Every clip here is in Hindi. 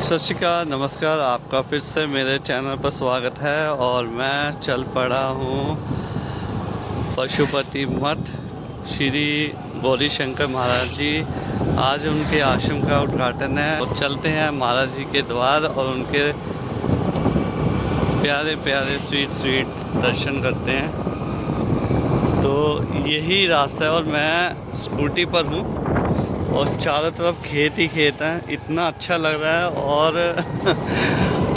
सत श्री अकाल, नमस्कार। आपका फिर से मेरे चैनल पर स्वागत है और मैं चल पड़ा हूँ पशुपति मठ श्री गौरी शंकर महाराज जी। आज उनके आश्रम का उद्घाटन है और चलते हैं महाराज जी के द्वार और उनके प्यारे प्यारे स्वीट दर्शन करते हैं। तो यही रास्ता है और मैं स्कूटी पर हूँ और चारों तरफ खेत ही खेत हैं। इतना अच्छा लग रहा है और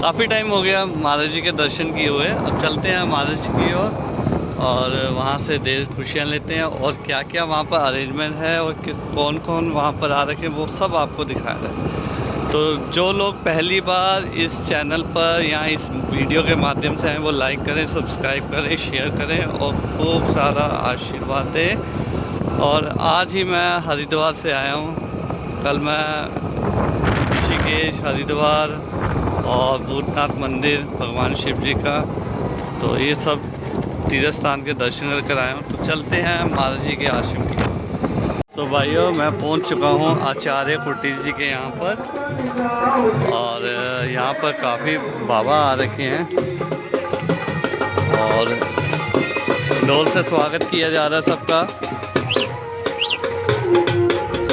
काफ़ी टाइम हो गया महाराज जी के दर्शन किए हुए। अब चलते हैं महाराज जी की ओर और वहाँ से देर खुशियाँ लेते हैं और क्या क्या वहाँ पर अरेंजमेंट है और कौन कौन वहाँ पर आ रखे वो सब आपको दिखाया है। तो जो लोग पहली बार इस चैनल पर या इस वीडियो के माध्यम से हैं वो लाइक करें, सब्सक्राइब करें, शेयर करें और खूब सारा आशीर्वाद दें। और आज ही मैं हरिद्वार से आया हूँ। कल मैं ऋषिकेश, हरिद्वार और भूतनाथ मंदिर भगवान शिव जी का, तो ये सब तीर्थ स्थान के दर्शन कर आया हूँ। तो चलते हैं महाराज जी के आश्रम की। तो भाइयों, मैं पहुँच चुका हूँ आचार्य कुटीर जी के यहाँ पर और यहाँ पर काफ़ी बाबा आ रखे हैं और ढोल से स्वागत किया जा रहा है सबका।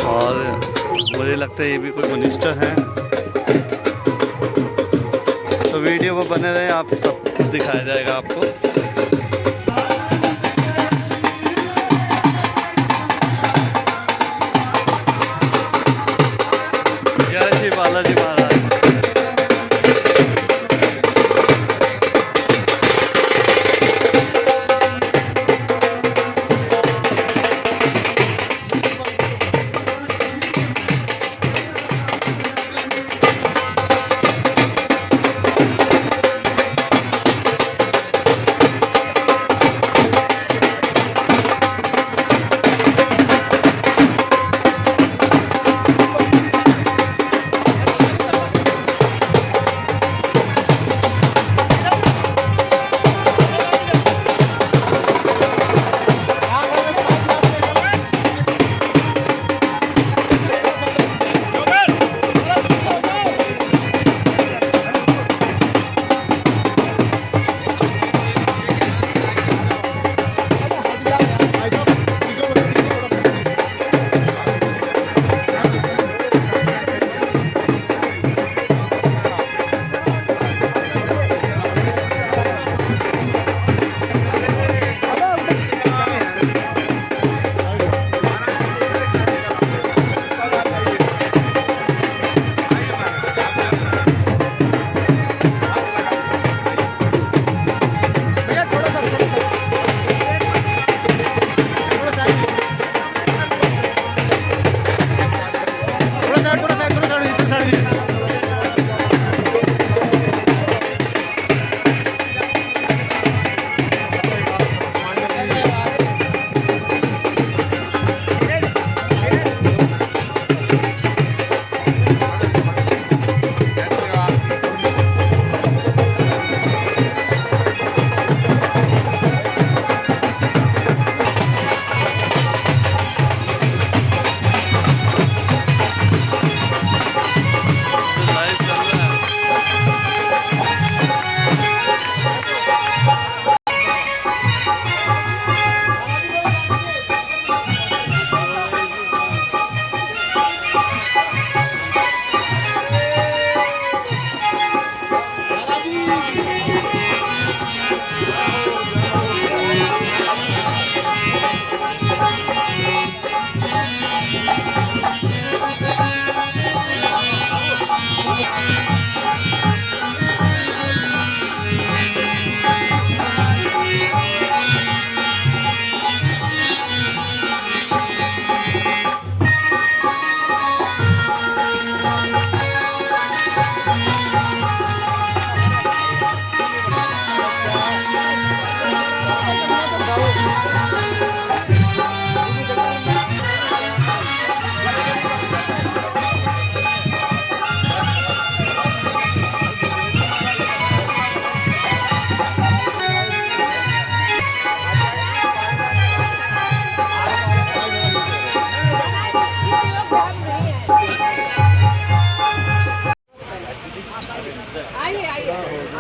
और मुझे लगता है ये भी कोई मिनिस्टर हैं। तो वीडियो में बने रहे, आप सब कुछ दिखाया जाएगा आपको। जय श्री बालाजी महाराज।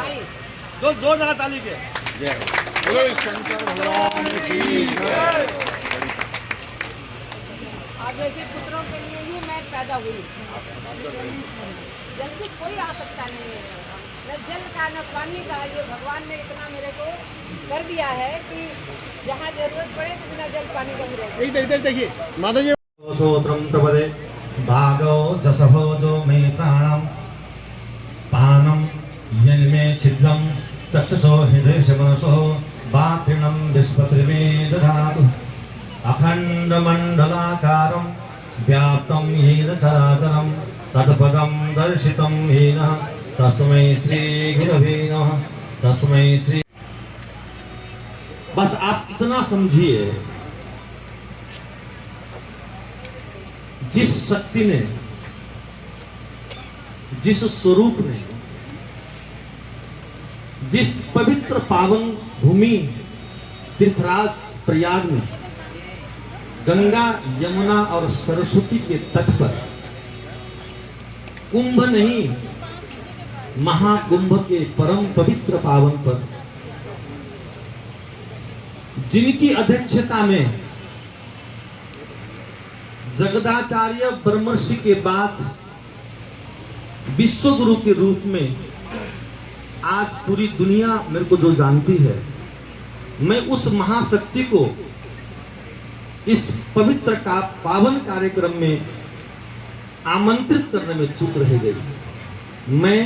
दो जगह ताली के जय बोलो शंकर भगवान की जय। आप जैसे पुत्रों के लिए ही मैं पैदा हुई। जल्दी कोई आ सकता नहीं है, न जल का न पानी का। ये भगवान ने इतना मेरे को कर दिया है कि जहाँ जरूरत पड़े तो बिना जल पानी का भी रहे। इधर देखिए माता जी। सोत्रम तपदे भागो जसभो जो मे प्राणम पानम यन्मे छिद्रम चक्षुषो हृदय मनसो बात्रिणम विस्पतिर्मे दधातु अखंड मंडलाकारं व्याप्तं येन चराचरं तत्पदं दर्शितं येन तस्मै श्री गुरवे नमः तस्मै श्री। बस आप इतना समझिए, जिस शक्ति ने, जिस स्वरूप ने, जिस पवित्र पावन भूमि तीर्थराज प्रयाग में गंगा यमुना और सरस्वती के तट पर कुंभ नहीं महाकुंभ के परम पवित्र पावन पर जिनकी अध्यक्षता में जगदाचार्य ब्रह्मर्षि के बाद विश्व गुरु के रूप में आज पूरी दुनिया मेरे को जो जानती है, मैं उस महाशक्ति को इस पवित्र का पावन कार्यक्रम में आमंत्रित करने में चूक रह गई। मैं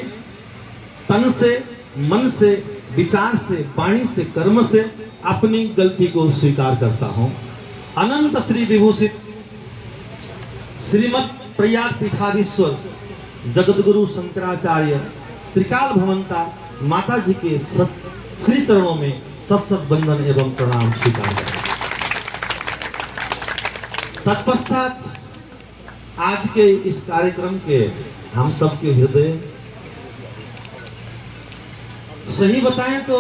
तन से, मन से, विचार से, वाणी से, कर्म से अपनी गलती को स्वीकार करता हूं। अनंत श्री विभूषित श्रीमद प्रयाग पीठाधीश्वर जगतगुरु शंकराचार्य त्रिकाल भवंता माता जी के श्री चरणों में सत्सत बंदन एवं प्रणाम स्वीकार करें। तत्पश्चात आज के इस कार्यक्रम के हम सबके हृदय, सही बताएं तो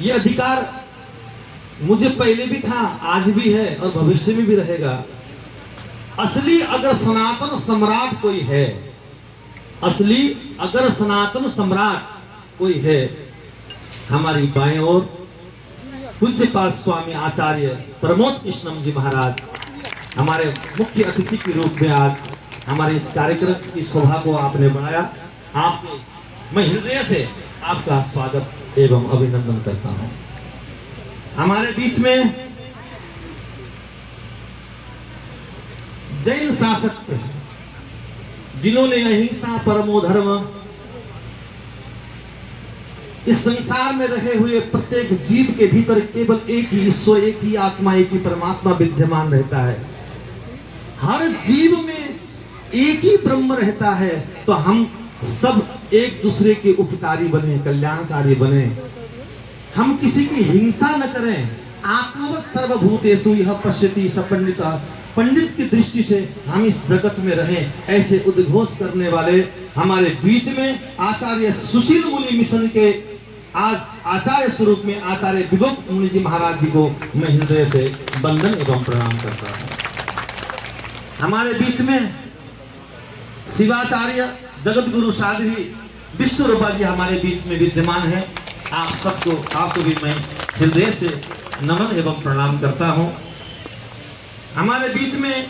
ये अधिकार मुझे पहले भी था, आज भी है और भविष्य में भी रहेगा। असली अगर सनातन सम्राट कोई है, असली अगर सनातन सम्राट कोई है, हमारी बाएं ओर पूज्यपाद स्वामी आचार्य प्रमोद कृष्णम जी महाराज हमारे मुख्य अतिथि के रूप में आज हमारे इस कार्यक्रम की शोभा को आपने बढ़ाया। आपको मैं हृदय से आपका स्वागत एवं अभिनंदन करता हूं। हमारे बीच में जैन शासक जिन्होंने अहिंसा परमो धर्म, इस संसार में रहे हुए प्रत्येक जीव के भीतर केवल एक ही ईश्वर, एक ही आत्मा, एक ही परमात्मा विद्यमान रहता है। हर जीव में एक ही ब्रह्म रहता है, तो हम सब एक दूसरे के उपकारी बने, कल्याणकारी बने। हम किसी की हिंसा न करें। आत्मवत् सर्वभूतेषु यः पश्यति स पंडितः। पंडित की दृष्टि से हम इस जगत में रहें, ऐसे उद्घोष करने वाले हमारे बीच में आचार्य सुशील मुनि मिशन के आज आचार्य स्वरूप में आचार्य विभक्त मुनि जी महाराज जी को मैं हृदय से वंदन एवं प्रणाम करता हूँ। हमारे बीच में शिवाचार्य जगत गुरु साध्वी विश्वरूपा जी हमारे बीच में विद्यमान है। आप सबको, आपको भी मैं हृदय से नमन एवं प्रणाम करता हूँ। हमारे बीच में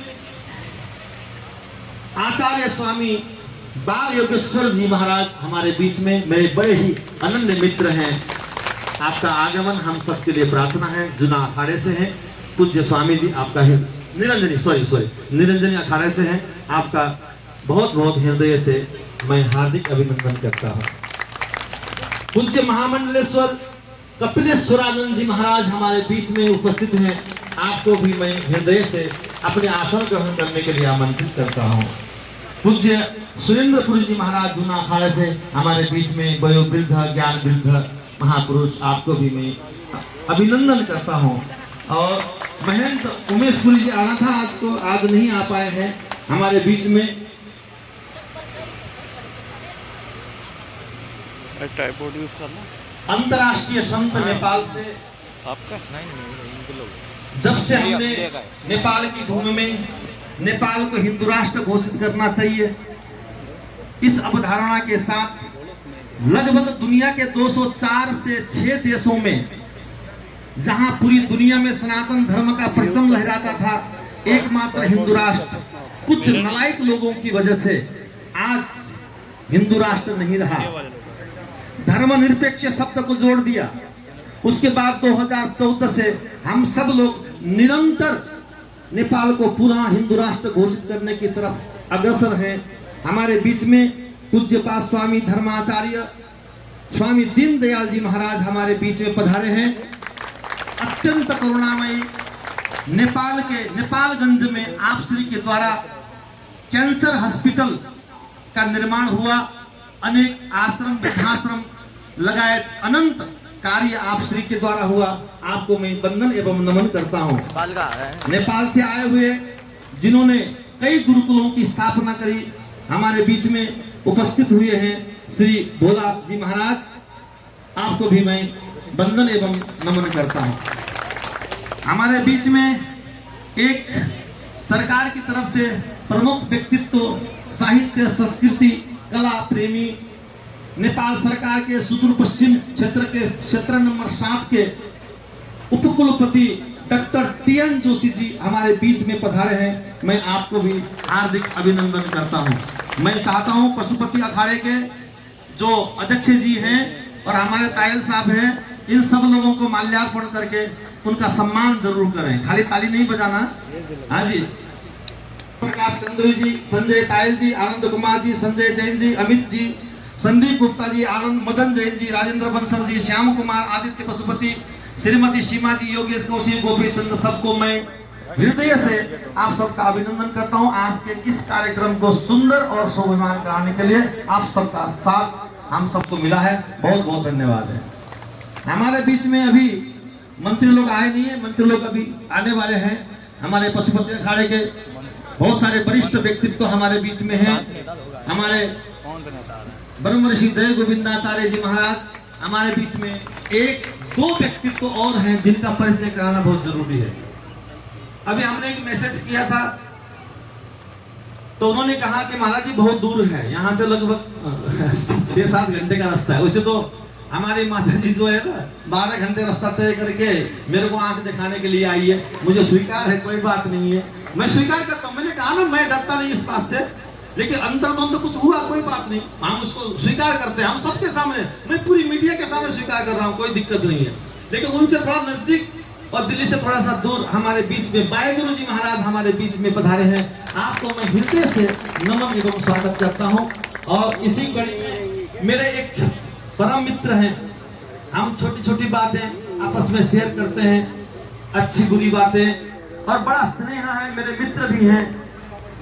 आचार्य स्वामी बाल योगेश्वर जी महाराज हमारे बीच में मेरे बड़े ही अनन्य मित्र हैं। आपका आगमन हम सबके लिए प्रार्थना है। जुना अखाड़े से हैं पूज्य स्वामी जी, आपका निरंजनी अखाड़े से हैं। आपका बहुत बहुत हृदय से मैं हार्दिक अभिनंदन करता हूँ। पूज्य महामंडलेश्वर कपिलेश्वरानंद जी महाराज हमारे बीच में उपस्थित हैं। आपको भी मैं हृदय से अपने आसन ग्रहण करने के लिए आमंत्रित करता हूँ। पूज्य सुरेंद्रपुरी जी महाराज जूना अखाड़े से हमारे बीच में वयोवृद्ध ज्ञान वृद्ध महापुरुष, आपको भी मैं अभिनंदन करता हूँ। और महंत उमेश पुरी जी आना था, आज नहीं आ पाए हैं हमारे बीच में। ट्राइपॉड यूज करना। अंतर्राष्ट्रीय संत नेपाल से आपका जब से हमने नेपाल की भूमि में नेपाल को हिंदू राष्ट्र घोषित करना चाहिए, इस अवधारणा के साथ लगभग दुनिया के 204 से 6 देशों में, जहां पूरी दुनिया में सनातन धर्म का परचम लहराता था, एकमात्र हिंदू राष्ट्र कुछ नालायक लोगों की वजह से आज हिंदू राष्ट्र नहीं रहा। धर्मनिरपेक्ष शब्द को जोड़ दिया। उसके बाद 2014 से हम सब लोग निरंतर नेपाल को पुनः हिंदू राष्ट्र घोषित करने की तरफ अग्रसर हैं। हमारे बीच में पूज्यपाद स्वामी धर्माचार्य स्वामी दीनदयाल जी महाराज हमारे बीच में पधारे हैं। अत्यंत करुणामयी नेपाल के नेपालगंज में आप श्री के द्वारा कैंसर हॉस्पिटल का निर्माण हुआ। अनेक आश्रम वृद्धाश्रम लगाए अनंत कार्य आप श्री के द्वारा हुआ। आपको मैं वंदन एवं नमन करता हूँ। नेपाल से आए हुए जिन्होंने कई गुरुकुलों की स्थापना करी, हमारे बीच में उपस्थित हुए हैं श्री भोला जी महाराज, आपको भी मैं वंदन एवं नमन करता हूँ। हमारे बीच में एक सरकार की तरफ से प्रमुख व्यक्तित्व, साहित्य संस्कृति कला प्रेमी, नेपाल सरकार के सुदूर पश्चिम क्षेत्र नंबर 7 के उपकुलपति डॉक्टर टीएन जोशी जी हमारे बीच में पधारे हैं। मैं आपको भी हार्दिक अभिनंदन करता हूं। मैं चाहता हूं पशुपति अखाड़े के जो अध्यक्ष जी हैं और हमारे तायल साहब हैं, इन सब लोगों को माल्यार्पण करके उनका सम्मान जरूर करें, खाली ताली नहीं बजाना। हाँ जी, प्रकाश चंद्र जी, संजय तायल जी, आनंद कुमार जी, संजय जैन जी, अमित जी, संदीप गुप्ता जी, आनंद मदन जैन जी, राजेंद्र बंसल जी, श्याम कुमार, आदित्य पशुपति, श्रीमती सीमा जी, योगेश कौशिक, गोपी चंद्र, सबको मैं हृदय से आप सबका अभिनंदन करता हूं। आज के इस कार्यक्रम को सुंदर और शोभायमान कराने के लिए आप सबका साथ हम सबको मिला है, बहुत बहुत धन्यवाद है। हमारे बीच में अभी मंत्री लोग आए नहीं है, मंत्री लोग अभी आने वाले हैं। हमारे पशुपति अखाड़े के बहुत सारे वरिष्ठ व्यक्तित्व हमारे बीच में हैं। हमारे ब्रह्म ऋषि जय गोविंदाचार्य जी महाराज हमारे बीच में, एक दो व्यक्तित्व और हैं जिनका परिचय कराना बहुत जरूरी है। अभी हमने एक मैसेज किया था तो उन्होंने कहा कि महाराज जी बहुत दूर है, यहाँ से लगभग 6-7 घंटे का रास्ता है। वैसे तो हमारी माता जी जो है ना 12 घंटे रास्ता तय करके मेरे को आंख दिखाने के लिए आई है। मुझे स्वीकार है, कोई बात नहीं है, मैं स्वीकार करता हूँ। मैंने कहा ना मैं डरता नहीं इस बात से, लेकिन अंतर्द्वंद कुछ हुआ कोई बात नहीं, हम उसको स्वीकार करते हैं। हम सबके सामने, मैं पूरी मीडिया के सामने स्वीकार कर रहा हूँ, कोई दिक्कत नहीं है। लेकिन उनसे थोड़ा नजदीक और दिल्ली से थोड़ा सा दूर हमारे बीच में वाहेगुरु जी महाराज हमारे बीच में पधारे हैं। आपको मैं हृदय से नमन एवं स्वागत करता हूँ। और इसी कड़ी में मेरे एक परम मित्र हैं, हम छोटी छोटी बातें आपस में शेयर करते हैं, अच्छी बुरी बातें, और बड़ा स्नेह है। मेरे मित्र भी हैं,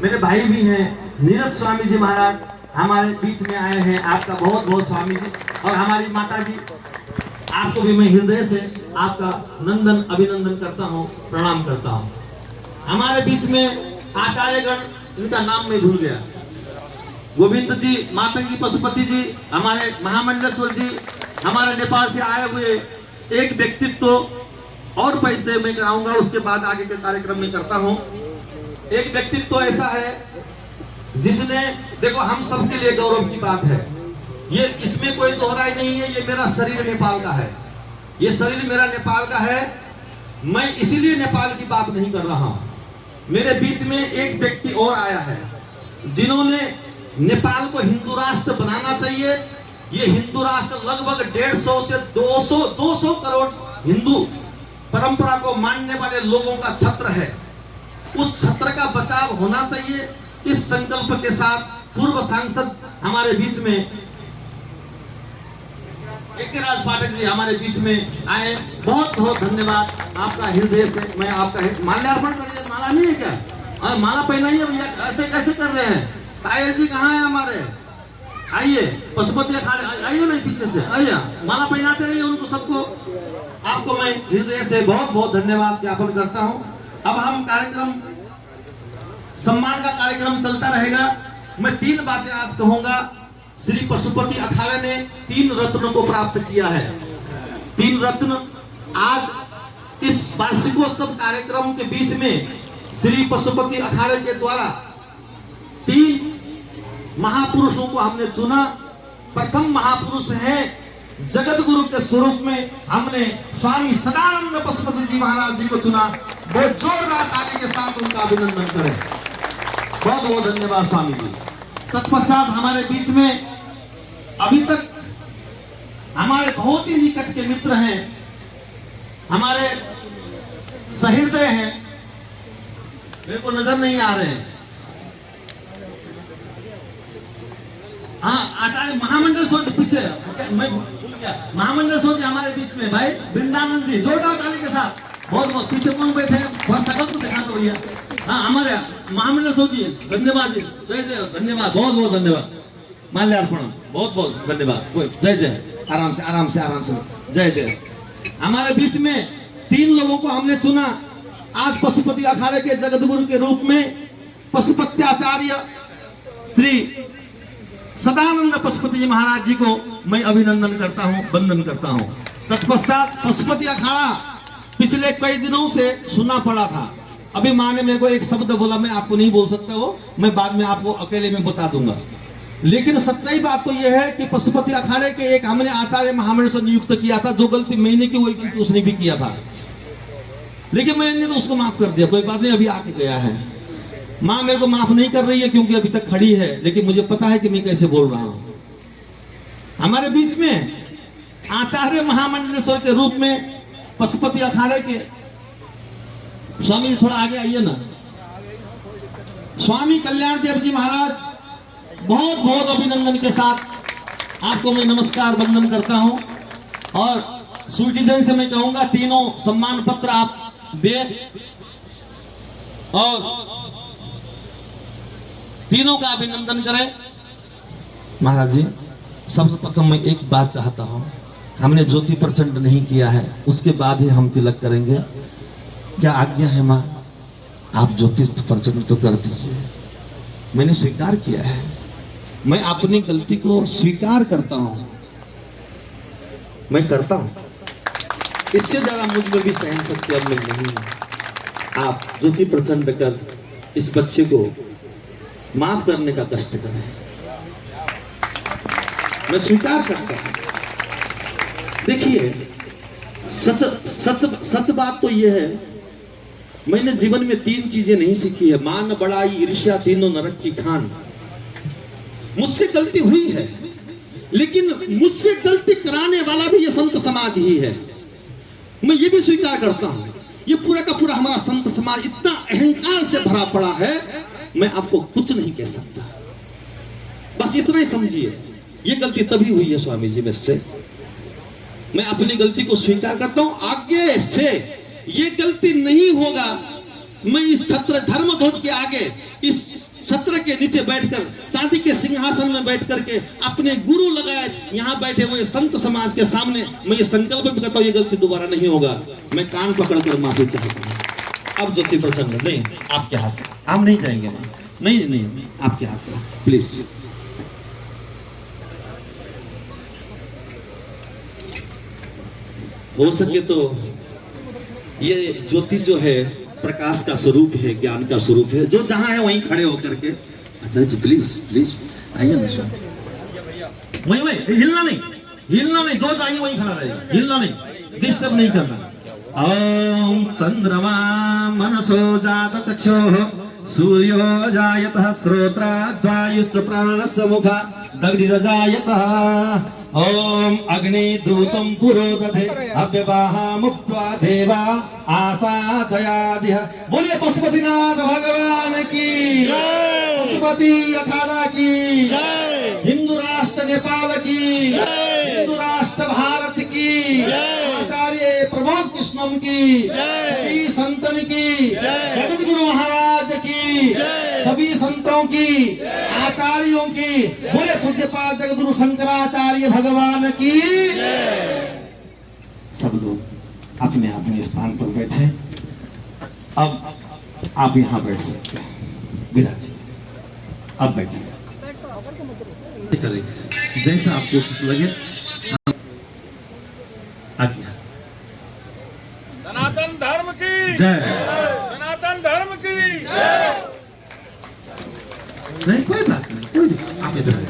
मेरे भाई भी हैं। नीरज स्वामी जी महाराज हमारे बीच में आए हैं, आपका बहुत बहुत स्वामी जी, और हमारी माता जी, आपको भी मैं हृदय से आपका नंदन अभिनंदन करता हूँ, प्रणाम करता हूँ। हमारे बीच में आचार्यगण, इनका नाम मैं भूल गया, गोविंद जी, मातंगी पशुपति जी, हमारे महामंडलेश्वर जी, हमारे नेपाल से आए हुए एक व्यक्तित्व और परिचय मैं कराऊंगा, उसके बाद आगे के कार्यक्रम में करता हूं। एक व्यक्तित्व ऐसा है जिसने, देखो हम सबके लिए गौरव की बात है, ये इसमें कोई दोहराई नहीं है, ये मेरा शरीर नेपाल का है, ये शरीर मेरा नेपाल का है। मैं इसीलिए नेपाल की बात नहीं कर रहा हूं। मेरे बीच में एक व्यक्ति और आया है जिन्होंने नेपाल को हिंदू राष्ट्र बनाना चाहिए। ये हिंदू राष्ट्र लगभग 150 से 200 करोड़ हिंदू परंपरा को मानने वाले लोगों का छत्र है। उस छत्र का बचाव होना चाहिए। इस संकल्प के साथ पूर्व सांसद हमारे बीच में एकराज पाठक जी हमारे बीच में आए, बहुत बहुत धन्यवाद आपका हृदय से। मैं आपका माल्यार्पण करिए, माला नहीं है क्या? और माला पहनाइए भैया, ऐसे कैसे कर रहे हैं? तायल जी कहाँ है हमारे? आइए, पशुपति अखाड़े आइए ना, पीछे से आइए, माला पहनाते रहिए उनको सबको। आपको मैं हृदय से बहुत बहुत धन्यवाद ज्ञापन करता हूँ। अब हम कार्यक्रम, सम्मान का कार्यक्रम चलता रहेगा। मैं 3 बातें आज कहूंगा। श्री पशुपति अखाड़े ने 3 रत्नों को प्राप्त किया है। 3 रत्न आज इस वार्षिकोत्सव कार्यक्रम के बीच में श्री पशुपति अखाड़े के द्वारा 3 महापुरुषों को हमने चुना। प्रथम महापुरुष है जगत गुरु के स्वरूप में हमने स्वामी सदानंद पशुपति जी महाराज जी को चुना। बहुत जोरदार ताली के साथ उनका अभिनंदन करें। बहुत बहुत धन्यवाद स्वामी जी। तत्पश्चात हमारे बीच में अभी तक हमारे बहुत ही निकट के मित्र हैं, हमारे सहृदय हैं, मेरे को नजर नहीं आ रहे हैं। हाँ, आचार्य महामंडल सोच पीछे, मैं भूल गया, महामंडल सोच हमारे बीच में भाई वृंदानंद जी, जोरदार ताली के साथ। बहुत बहुत पीछे कौन बैठे हैं, थोड़ा सकल तो दिखा दो भैया। हाँ, हमारे महामंडल सोच जी, धन्यवाद जी, जय जय, धन्यवाद, बहुत बहुत धन्यवाद, माल्यार्पण, बहुत बहुत धन्यवाद, जय जय, आराम से आराम से आराम से, जय जय। हमारे बीच में 3 लोगों को हमने चुना आज पशुपति अखाड़े के जगत गुरु के रूप में। पशुपत्याचार्य श्री सदानंद पशुपति जी महाराज जी को मैं अभिनंदन करता हूं, वंदन करता हूं। तत्पश्चात पशुपति अखाड़ा पिछले कई दिनों से सुना पड़ा था। अभी माँ ने मेरे को एक शब्द बोला, मैं आपको नहीं बोल सकता वो, मैं बाद में आपको अकेले में बता दूंगा। लेकिन सच्चाई बात तो यह है कि पशुपति अखाड़े के एक हमने आचार्य महामंडल से नियुक्त किया था। जो गलती मैंने की वही गलती उसने भी किया था, लेकिन मैंने तो उसको माफ कर दिया, कोई बात नहीं, अभी आके गया है। माँ मेरे को माफ नहीं कर रही है क्योंकि अभी तक खड़ी है, लेकिन मुझे पता है कि मैं कैसे बोल रहा हूं। हमारे बीच में आचार्य महामंडलेश्वर के रूप में पशुपति अखाड़े के स्वामी जी, थोड़ा आगे आइए ना, स्वामी कल्याण देव जी महाराज, बहुत बहुत अभिनंदन के साथ आपको मैं नमस्कार वंदन करता हूं। और स्वीटिजन से मैं कहूंगा तीनों सम्मान पत्र आप दे और तीनों का अभिनंदन करें। महाराज जी, सर्वप्रथम मैं एक बात चाहता हूं, हमने ज्योति प्रचंड नहीं किया है, उसके बाद ही हम तिलक करेंगे। क्या आज्ञा है माँ? आप ज्योति प्रचंड तो कर दीजिए। मैंने स्वीकार किया है, मैं अपनी गलती को स्वीकार करता हूं, मैं करता हूं। इससे ज्यादा मुझ में भी सहन शक्ति अब नहीं है। आप ज्योति प्रचंड कर इस बच्चे को माफ करने का कष्ट करें, मैं स्वीकार करता हूं। देखिए, सच सच सच बात तो यह है, मैंने जीवन में 3 चीजें नहीं सीखी है, मान, बड़ाई, ईर्ष्या, तीनों नरक की खान। मुझसे गलती हुई है, लेकिन मुझसे गलती कराने वाला भी ये संत समाज ही है, मैं ये भी स्वीकार करता हूं। ये पूरा का पूरा हमारा संत समाज इतना अहंकार से भरा पड़ा है, मैं आपको कुछ नहीं कह सकता। बस इतना ही समझिए, ये गलती तभी हुई है स्वामी जी मेरे से, मैं अपनी गलती को स्वीकार करता हूं। आगे से ये गलती नहीं होगा। मैं इस छत्र धर्म ध्वज के आगे, इस छत्र के नीचे बैठकर, चांदी के सिंहासन में बैठ करके अपने गुरु लगाए यहाँ बैठे हुए संत समाज के सामने मैं ये संकल्प भी करता हूँ, ये गलती दोबारा नहीं होगा। मैं कान पकड़कर माफी चाहता हूँ। अब ज्योति प्रचंड नहीं, आपके हाथ से हम नहीं जाएंगे, नहीं नहीं, आपके हाथ से प्लीज। हो सके तो ये ज्योति जो है प्रकाश का स्वरूप है, ज्ञान का स्वरूप है, जो जहां है वहीं खड़े होकर के, अच्छा जी प्लीज प्लीज आइए ना, वहीं वहीं हिलना नहीं, हिलना नहीं, जो चाहिए वहीं खड़ा रहेगा, हिलना नहीं, डिस्टर्ब नहीं करना। ओम चंद्रमा मनसो जात चक्षुः सूर्यो जायतः श्रोत्राद्वायुश्च प्राणस्य मुखा दग्धिरजायतः। ओम अग्नि दूतं पुरोदधे अव्यवाहामुक्त्वा देवा आसादयादिह। बोलिए पशुपतिनाथ भगवान की जय, पशुपति अखाड़ा की जय, हिंदू राष्ट्र नेपाल की जय, हिंदू राष्ट्र भारत की जय, आचार्य प्रमोद कृष्णम की जय, सभी संतन की जय, जगत गुरु महाराज की जय, सभी संतों की, आचार्यों की, बोले पूज्यपाल जगत गुरु शंकराचार्य भगवान की जय। सब लोग अपने अपने स्थान पर बैठे। अब आप यहाँ बैठ सकते हैं, विराज अब बैठे, जैसा आपको ठीक लगे। आज्ञा। सनातन धर्म की जय, सनातन धर्म की जय। नहीं कोई बात नहीं, कोई नहीं। इधर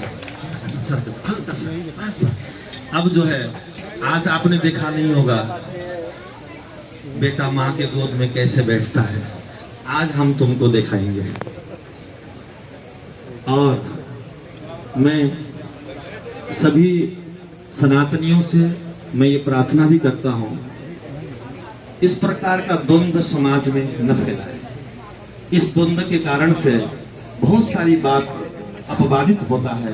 सर हल्का सा। अब जो है आज आपने देखा नहीं होगा बेटा माँ के गोद में कैसे बैठता है, आज हम तुमको दिखाएंगे। और मैं सभी सनातनियों से मैं ये प्रार्थना भी करता हूँ, इस प्रकार का द्वंद्व समाज में न फैलाए। इस द्वंद्व के कारण से बहुत सारी बात अपवादित होता है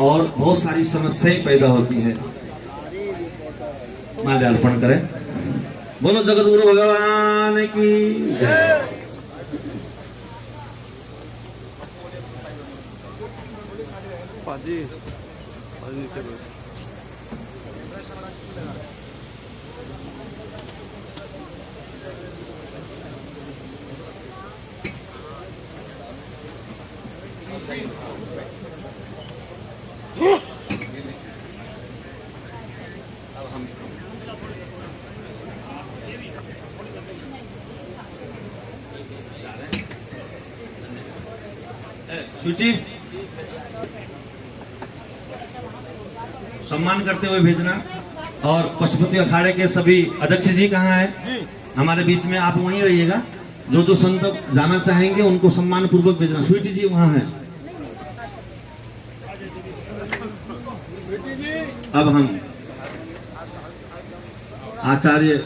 और बहुत सारी समस्याएं पैदा होती है। माल्यार्पण करें। बोलो जगत गुरु भगवान की जय। पाजी नीचे बैठ। स्वीटी सम्मान करते हुए भेजना। और पशुपति अखाड़े के सभी अध्यक्ष जी कहाँ हैं? हमारे बीच में आप वहीं रहिएगा। जो जो संत जाना चाहेंगे उनको सम्मान पूर्वक भेजना। स्वीटी जी वहाँ हैं। अब हम आचार्य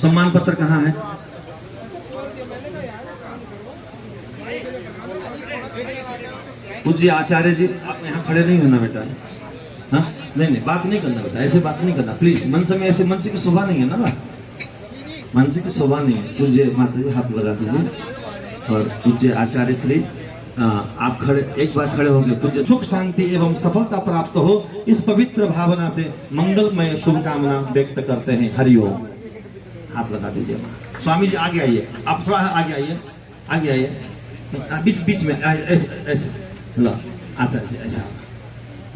सम्मान पत्र कहाँ है? पूज्य आचार्य जी आप यहाँ खड़े नहीं होना बेटा। हाँ नहीं बात नहीं करना बेटा, ऐसे बात नहीं करना प्लीज। मंच में ऐसे मंच की शोभा नहीं है ना बात, मंच की शोभा नहीं है। पूज्य माता जी हाथ लगा दीजिए। और पूज्य आचार्य श्री आप खड़े एक बार खड़े होंगे। पूज्य सुख शांति एवं सफलता प्राप्त हो इस पवित्र भावना से मंगलमय शुभकामना व्यक्त करते हैं। हरिओम। हाथ लगा दीजिए। स्वामी जी आगे आइए, आप थोड़ा आगे आइए, आगे आइए, बीच बीच में ऐसे लो आचार्य जी ऐसा।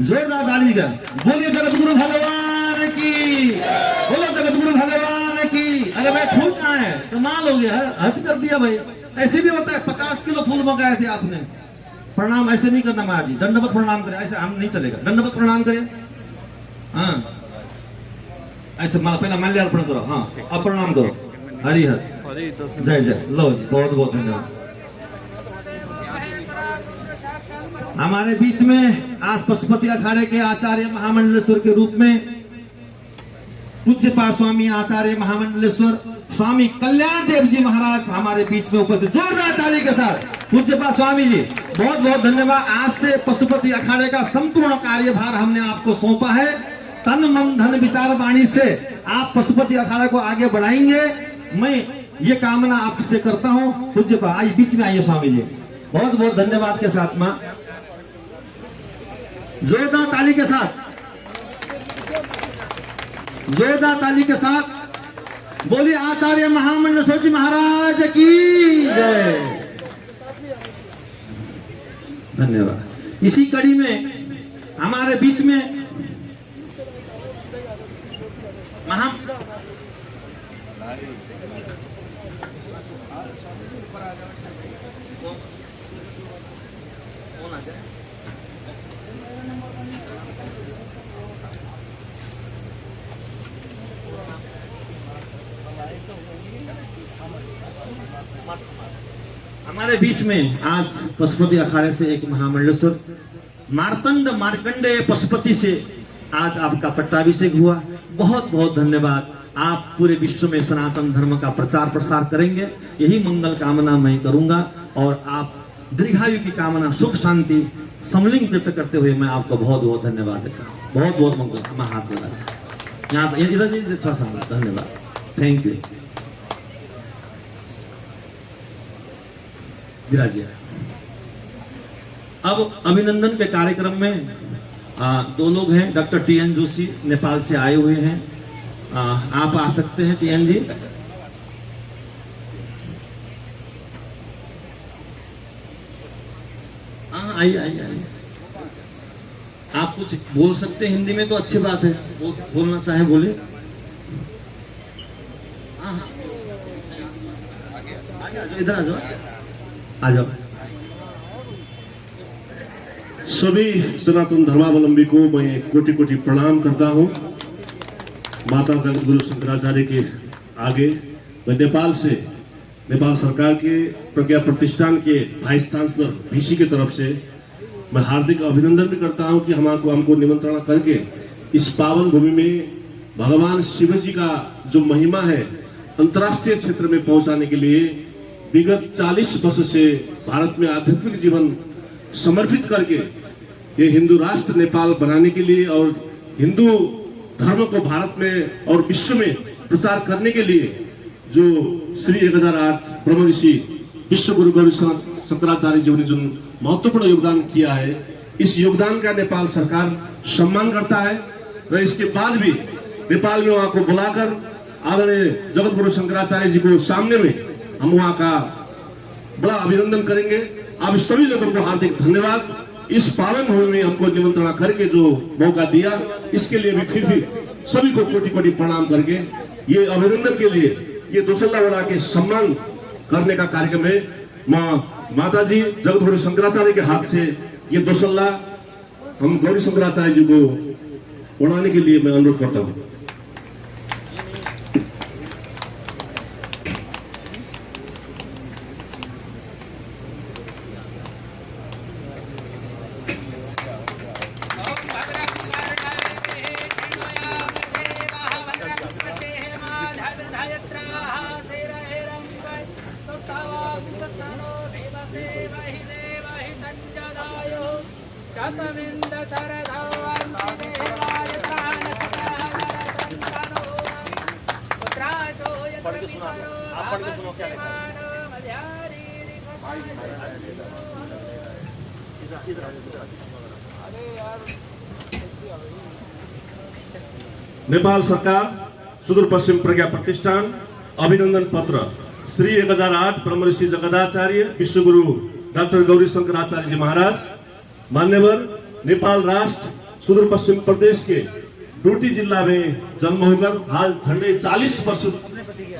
जोरदार ताली का बोलिए जगत गुरु भगवान की, बोलो जगत गुरु भगवान की। अरे भाई फूल कहाँ है? कमाल हो गया है, हद कर दिया भाई। ऐसे भी होता है 50 किलो फूल मंगाए थे आपने। प्रणाम ऐसे नहीं करना महाराज जी, दंडवत प्रणाम करें, ऐसे हम नहीं चलेगा। दंडवत प्रणाम करें। हाँ ऐसे पहला माल्यार्पण करो। हाँ अब प्रणाम करो। हरिहर जय जय। लो जी बहुत बहुत धन्यवाद। हमारे बीच में आज पशुपति अखाड़े के आचार्य महामंडलेश्वर के रूप में पूज्य पा स्वामी आचार्य महामंडलेश्वर स्वामी कल्याण देव जी महाराज हमारे बीच में उपस्थित। जोरदार ताली के साथ पूज्य पा स्वामी जी बहुत बहुत धन्यवाद। आज से पशुपति अखाड़े का संपूर्ण कार्यभार हमने आपको सौंपा है। तन मन धन विचार वाणी से आप पशुपति अखाड़े को आगे बढ़ाएंगे, मैं ये कामना आपसे करता हूँ। पूज्य पा आइए बीच में आइए स्वामी जी। बहुत बहुत धन्यवाद के साथ माँ जोरदार ताली के साथ, जोरदार ताली के साथ बोलिए आचार्य महामंडलेश्वर जी महाराज की जय। धन्यवाद। इसी कड़ी में हमारे बीच में हमारे बीच में आज पशुपति अखाड़े से एक महामंडलेश्वर मार्तंड मार्कंडेय पशुपति से आज आपका पट्टाभिषेक हुआ। बहुत बहुत धन्यवाद। आप पूरे विश्व में सनातन धर्म का प्रचार प्रसार करेंगे, यही मंगल कामना मैं करूंगा। और आप दीर्घायु की कामना, सुख शांति समलिंग व्यक्त करते हुए मैं आपको बहुत बहुत धन्यवाद देता हूँ। बहुत बहुत मंगल। मैं हाथ लगा यहाँ इधर थोड़ा सा धन्यवाद। Thank you. विराजिए। अब अभिनंदन के कार्यक्रम में दो लोग हैं। डॉक्टर टीएन जोशी नेपाल से आए हुए हैं। आप आ सकते हैं टीएन जी। हाँ आइए आइए आइए। आप कुछ बोल सकते हैं हिंदी में तो अच्छी बात है, बोलना चाहे बोले। हाँ हाँ इधर आ जाओ, आ जाओ। सभी सनातन धर्मावलंबी को मैं कोटि कोटि प्रणाम करता हूँ। माता जगत गुरु शंकराचार्य के आगे मैं नेपाल सरकार के प्रज्ञा प्रतिष्ठान के वाइस चांसलर वीसी की तरफ से मैं हार्दिक अभिनंदन भी करता हूँ कि हमको निमंत्रण करके इस पावन भूमि में भगवान शिव जी का जो महिमा है अंतर्राष्ट्रीय क्षेत्र में पहुंचाने के लिए विगत 40 वर्ष से भारत में आध्यात्मिक जीवन समर्पित करके ये हिंदू राष्ट्र नेपाल बनाने के लिए और हिंदू धर्म को भारत में और विश्व में प्रचार करने के लिए जो श्री 1008 ब्रह्म ऋषि विश्व गुरु गौरी शंकराचार्य जी ने जो महत्वपूर्ण योगदान किया है, इस योगदान का नेपाल सरकार सम्मान करता है। और इसके बाद भी नेपाल में वहां को बुलाकर आदरणीय जगत गुरु शंकराचार्य जी को सामने में हम वहां का बड़ा अभिनंदन करेंगे। आप सभी लोगों को हार्दिक धन्यवाद। इस पावन भूमि में हमको निमंत्रण करके जो मौका दिया, इसके लिए भी फिर सभी को कोटि कोटि प्रणाम करके ये अभिनंदन के लिए ये दोसल्ला वड़ा के सम्मान करने का कार्यक्रम है। माता जी जगत गुरु शंकराचार्य के हाथ से ये दोसल्ला हम गौरी शंकराचार्य जी को उड़ाने के लिए मैं अनुरोध करता हूँ। नेपाल सरकार सुदूर पश्चिम प्रज्ञा प्रतिष्ठान अभिनंदन पत्र श्री 1008 ब्रह्म ऋषि जगदाचार्य विश्वगुरु डॉक्टर गौरी शंकराचार्य जी महाराज, मान्यवर नेपाल राष्ट्र सुदूर पश्चिम प्रदेश के डोटी जिला में जन्म होकर हाल झंडे 40 वर्ष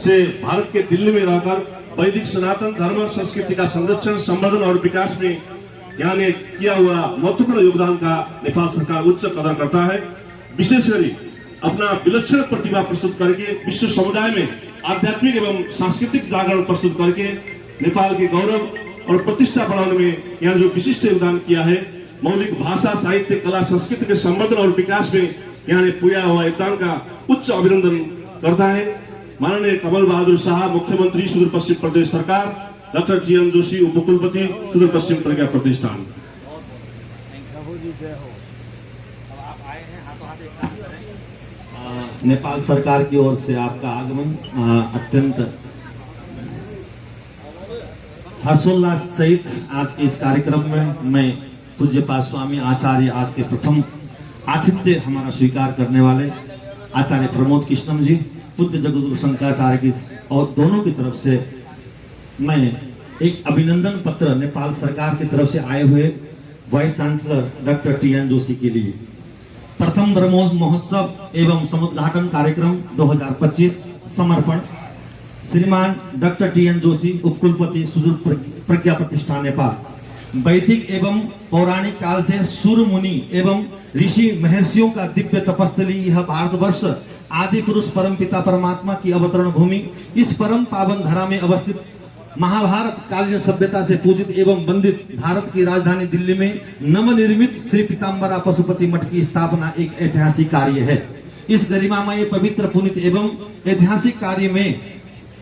से भारत के दिल्ली में रहकर वैदिक सनातन धर्म संस्कृति का संरक्षण, संवर्धन और विकास में यहाँ ने किया हुआ महत्वपूर्ण योगदान का नेपाल सरकार उच्च कदर करता है। विशेषकर अपना विलक्षण प्रतिभा प्रस्तुत करके विश्व समुदाय में आध्यात्मिक एवं सांस्कृतिक जागरण प्रस्तुत करके नेपाल के गौरव और प्रतिष्ठा बढ़ाने में यहाँ जो विशिष्ट योगदान किया है, मौलिक भाषा, साहित्य, कला, संस्कृति के संवर्धन और विकास में यहाँ ने पूरा हुआ योगदान का उच्च अभिनंदन करता है। माननीय कमल बहादुर शाह, मुख्यमंत्री सुदूर पश्चिम प्रदेश सरकार, डॉक्टर जीएन जोशी, उपकुलपति सुदूर पश्चिम प्रज्ञा प्रतिष्ठान। नेपाल सरकार की ओर से आपका आगमन अत्यंत हर्षोल्लास सहित आज के इस कार्यक्रम में मैं पूज्यपाद स्वामी आचार्य आज के प्रथम आतिथ्य हमारा स्वीकार करने वाले आचार्य प्रमोद कृष्णम जी, पूज्य जगतगुरु शंकराचार्य की और दोनों की तरफ से मैं एक अभिनंदन पत्र नेपाल सरकार की तरफ से आए हुए vice chancellor doctor TN Joshi के लिए प्रथम ब्रह्मोत्सव महोत्सव एवं समुद्घाटन कार्यक्रम 2025 समर्पण श्रीमान डॉक्टर टीएन जोशी, उपकुलपति सुदूर प्रज्ञा प्रतिष्ठान नेपाल। वैदिक एवं पौराणिक काल से सूर्य मुनि एवं ऋषि महर्षियों का दिव्य तपस्थली यह भारतवर्ष आदि पुरुष परमपिता परमात्मा की अवतरण भूमि, इस परम पावन धरा में अवस्थित महाभारत कालीन सभ्यता से पूजित एवं वंदित भारत की राजधानी दिल्ली में नवनिर्मित श्री पीताम्बरा पशुपति मठ की स्थापना एक ऐतिहासिक कार्य है। इस गरिमामय पवित्र पुनित एवं ऐतिहासिक कार्य में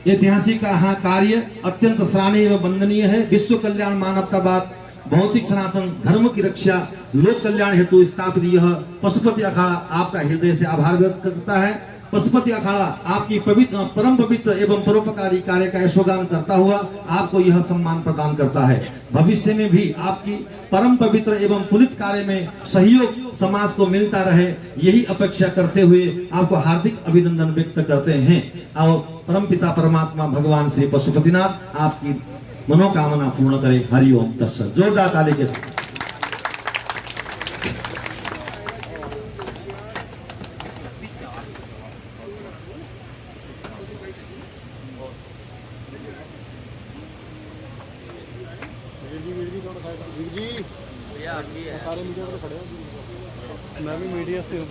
ऐतिहासिक कार्य अत्यंत सराहनीय एवं वंदनीय है। विश्व कल्याण, मानवतावाद, भौतिक सनातन धर्म की रक्षा, लोक कल्याण हेतु स्थापित यह पशुपति अखाड़ा आपका हृदय से आभार व्यक्त करता है। पशुपति अखाड़ा आपकी परम पवित्र एवं परोपकारी कार्य का यशोगान करता हुआ आपको यह सम्मान प्रदान करता है। भविष्य में भी आपकी परम पवित्र एवं पुनित कार्य में सहयोग समाज को मिलता रहे, यही अपेक्षा करते हुए आपको हार्दिक अभिनंदन व्यक्त करते हैं। और परम पिता परमात्मा भगवान श्री पशुपतिनाथ आपकी मनोकामना पूर्ण करे। हरिओम तत्सत। जोरदार ताली के साथ। जी मैं भी मीडिया से हूँ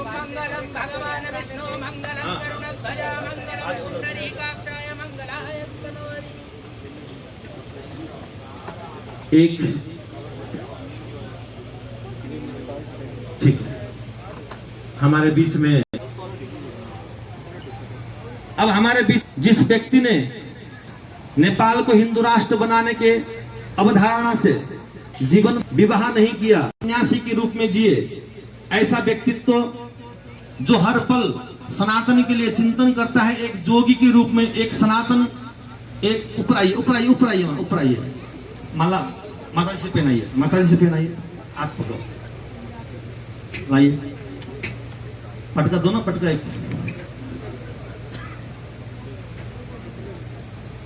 मंगलम भगवान विष्णु मंगलम गरुड़ध्वज मंगलम पुंडरीकाक्षाय मंगलाय स्तनोरि। एक ठीक हमारे बीच में अब हमारे बीच जिस व्यक्ति ने नेपाल को हिंदू राष्ट्र बनाने के अवधारणा से जीवन विवाह नहीं किया, सन्यासी के रूप में जिए, ऐसा व्यक्तित्व जो हर पल सनातन के लिए चिंतन करता है, एक जोगी के रूप में, एक सनातन, एक ऊपराइए माला माता जी से पहनाइए, माता जी से पहनाइए, हाथ पकड़ो, लाइए, पटका दो ना, पटका एक,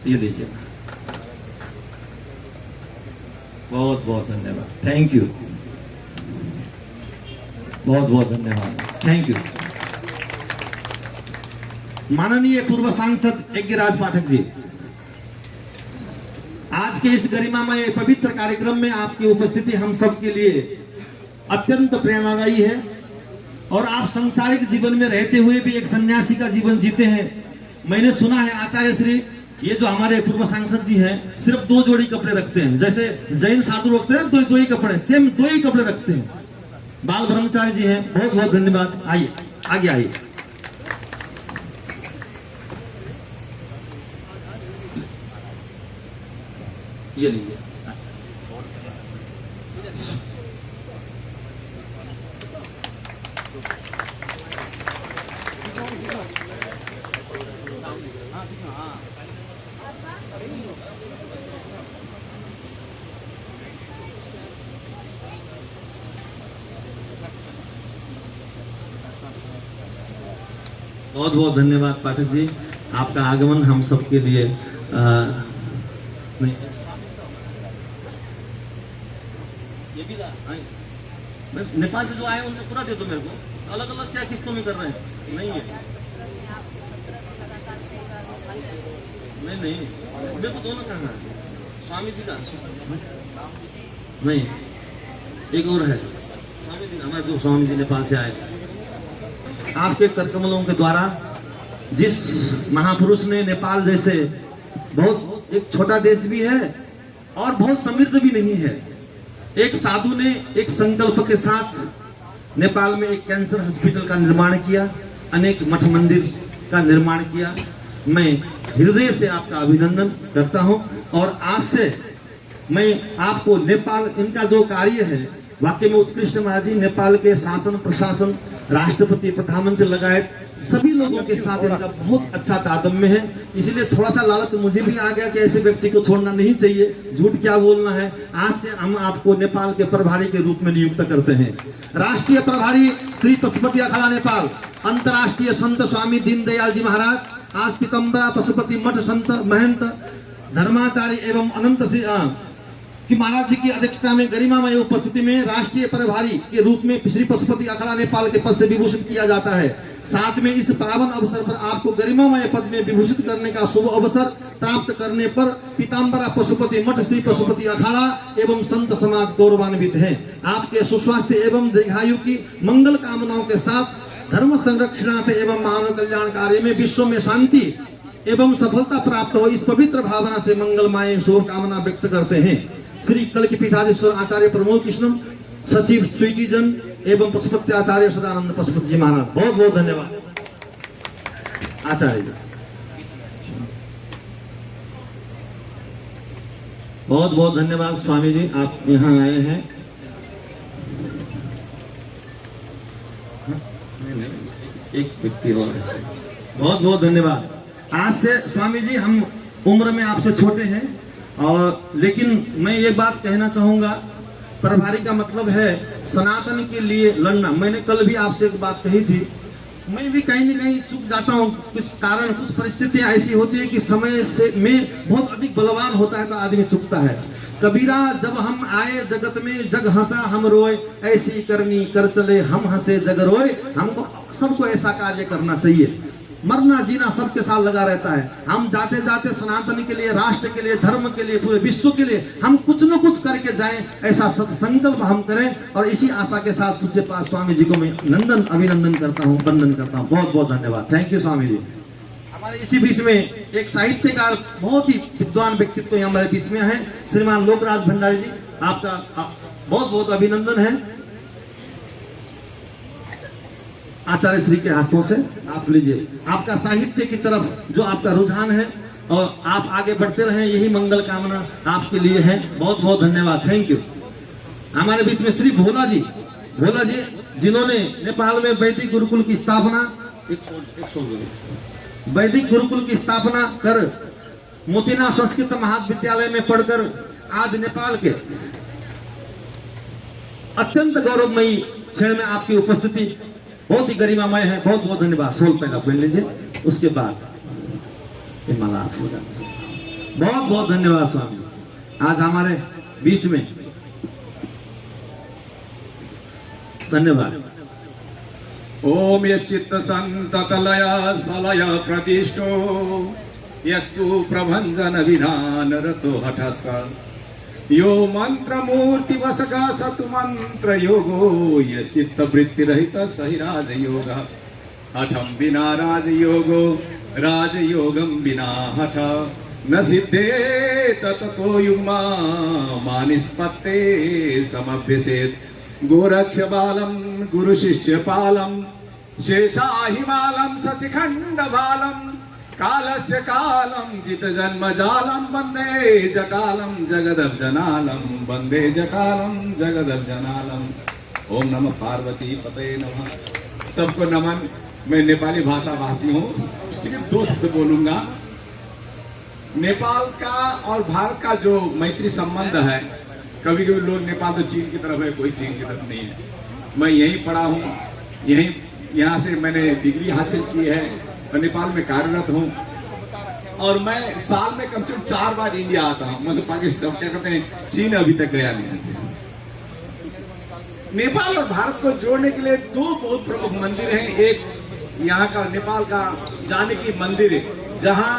ये लीजिए। बहुत बहुत धन्यवाद, थैंक यू, बहुत बहुत धन्यवाद, थैंक यू। माननीय पूर्व सांसद यज्ञराज पाठक जी, आज के इस गरिमामय पवित्र कार्यक्रम में आपकी उपस्थिति हम सब के लिए अत्यंत प्रेरणादायी है और आप सांसारिक जीवन में रहते हुए भी एक सन्यासी का जीवन जीते हैं। मैंने सुना है आचार्य श्री, ये जो हमारे पूर्व सांसद जी हैं, सिर्फ 2 जोड़ी कपड़े रखते हैं, जैसे जैन साधु रखते हैं दो ही कपड़े, सेम 2 ही कपड़े रखते हैं। बाल ब्रह्मचारी जी हैं, बहुत बहुत धन्यवाद। आइए आगे आइए। ये लीजिए। बहुत बहुत धन्यवाद पाठक जी, आपका आगमन हम सब के लिए नहीं ये भी नेपाल से जो आए उनको पूरा दे दो मेरे को, अलग अलग क्या किस्तों में कर रहे हैं, नहीं है, नहीं मेरे को दोनों करना है, स्वामी जी का नहीं, एक और है स्वामी जी, हमारे जो स्वामी जी नेपाल से आए, आपके करकमलों के द्वारा जिस महापुरुष ने नेपाल जैसे बहुत एक छोटा देश भी है और बहुत समृद्ध भी नहीं है, एक साधु ने एक संकल्प के साथ नेपाल में एक कैंसर हॉस्पिटल का निर्माण किया, अनेक मठ मंदिर का निर्माण किया। मैं हृदय से आपका अभिनंदन करता हूं और आज से मैं आपको नेपाल, इनका जो कार्य है वाकई में उत्कृष्ट महाराज जी। नेपाल के शासन प्रशासन, राष्ट्रपति, प्रधानमंत्री लगाए सभी लोगों के साथ इनका बहुत अच्छा तारतम्य है, इसलिए थोड़ा सा लालच मुझे भी आ गया कि ऐसे व्यक्ति को छोड़ना नहीं चाहिए, झूठ क्या बोलना है। आज से हम आपको नेपाल के प्रभारी के रूप में नियुक्त करते हैं। राष्ट्रीय प्रभारी श्री पशुपति अखाड़ा नेपाल, अंतर्राष्ट्रीय संत स्वामी दीनदयाल जी महाराज, आज पीतम्बरा पशुपति मठ संत महंत धर्माचार्य एवं अनंत कि महाराज जी की अध्यक्षता में गरिमामय उपस्थिति में राष्ट्रीय प्रभारी के रूप में श्री पशुपति अखाड़ा नेपाल के पद से विभूषित किया जाता है। साथ में इस पावन अवसर पर आपको गरिमामय पद में विभूषित करने का शुभ अवसर प्राप्त करने पर पीताम्बरा पशुपति मठ श्री पशुपति अखाड़ा एवं संत समाज गौरवान्वित है। आपके सुस्वास्थ्य एवं दीर्घायु की मंगल कामनाओं के साथ धर्म संरक्षणार्थ एवं मानव कल्याण कार्य में विश्व में शांति एवं सफलता प्राप्त हो, इस पवित्र भावना से मंगलमय शुभकामना व्यक्त करते हैं। श्री कल्की पीठाधीश्वर आचार्य प्रमोद कृष्णम, सचिव स्वीटी जन एवं पशुपति आचार्य सदानंद पशुपति जी महाराज, बहुत बहुत धन्यवाद आचार्य जी, बहुत बहुत धन्यवाद स्वामी जी, आप यहाँ आए हैं। एक व्यक्ति और है, बहुत बहुत धन्यवाद। आज से स्वामी जी हम उम्र में आपसे छोटे हैं और लेकिन मैं ये बात कहना चाहूंगा, प्रभारी का मतलब है सनातन के लिए लड़ना। मैंने कल भी आपसे एक बात कही थी, मैं भी कहीं न कहीं चूक जाता हूँ, कुछ कारण कुछ परिस्थितियां ऐसी होती है कि समय से में बहुत अधिक बलवान होता है तो आदमी चुकता है। कबीरा जब हम आए जगत में जग हंसा हम रोए, ऐसी करनी कर चले हम हंसे जग रोए। हमको सबको ऐसा कार्य करना चाहिए। मरना जीना सबके साथ लगा रहता है। हम जाते जाते सनातन के लिए, राष्ट्र के लिए, धर्म के लिए, पूरे विश्व के लिए हम कुछ न कुछ करके जाएं, ऐसा संकल्प हम करें। और इसी आशा के साथ पूज्य पाद स्वामी जी को मैं अभिनंदन करता हूँ, वंदन करता हूँ। बहुत बहुत धन्यवाद। Thank you Swami ji. हमारे इसी बीच में एक साहित्यकार, बहुत ही विद्वान व्यक्तित्व हमारे बीच में है, श्रीमान लोकराज भंडारी जी। आपका बहुत बहुत अभिनंदन है। आचार्य श्री के हाथों से आप लीजिए। आपका साहित्य की तरफ जो आपका रुझान है और आप आगे बढ़ते रहें, यही मंगल कामना आपके लिए है। बहुत बहुत धन्यवाद। Thank you. हमारे बीच में श्री भोला जी जिन्होंने नेपाल में वैदिक गुरुकुल की स्थापना कर मोतीना संस्कृत महाविद्यालय में पढ़कर आज नेपाल के अत्यंत गौरवमयी क्षण में आपकी उपस्थिति बहुत ही गरिमामय है। बहुत बहुत धन्यवाद। सोल पहला पहन लीजिए, उसके बाद माला आप होगा। बहुत बहुत धन्यवाद स्वामी, आज हमारे बीच में। धन्यवाद। ओम यश्चित्त संततलय सलय प्रतिष्ठो यस्तु प्रभंजन विधान रतो हठस यो मंत्र मूर्ति वसका सतु मंत्र योगो यश्चित्त वृत्ति रहित सहि राज योग हठम बिना राज योगो राज योगम बिना हठ न सिद्धे ततो युग्मा मानिस्पत्ते समभ्यसेत गोरक्ष बालम गुरु शिष्य पालम शेषाहिमालम शशिखंड बालम कालस्य कालम जित जन्म जालम वंदे जकालम जगदर्जनालम वंदे जकालम जगदर्जनालम। ओम नमः पार्वती पते नमः। सबको नमन। मैं नेपाली भाषा भाषी हूँ, सिर्फ 2 शब्द बोलूंगा। नेपाल का और भारत का जो मैत्री संबंध है, कभी कभी लोग नेपाल तो चीन की तरफ है, कोई चीन की तरफ नहीं है। मैं यहीं पढ़ा हूँ, यहाँ से मैंने डिग्री हासिल की है और नेपाल में कार्यरत हूँ। और मैं साल में कम से कम 4 बार इंडिया आता हूँ, मतलब पाकिस्तान, क्या कहते हैं, चीन अभी तक गया नहीं। नेपाल और भारत को जोड़ने के लिए 2 बहुत प्रमुख मंदिर हैं। एक यहाँ का नेपाल का जानकी मंदिर है, जहाँ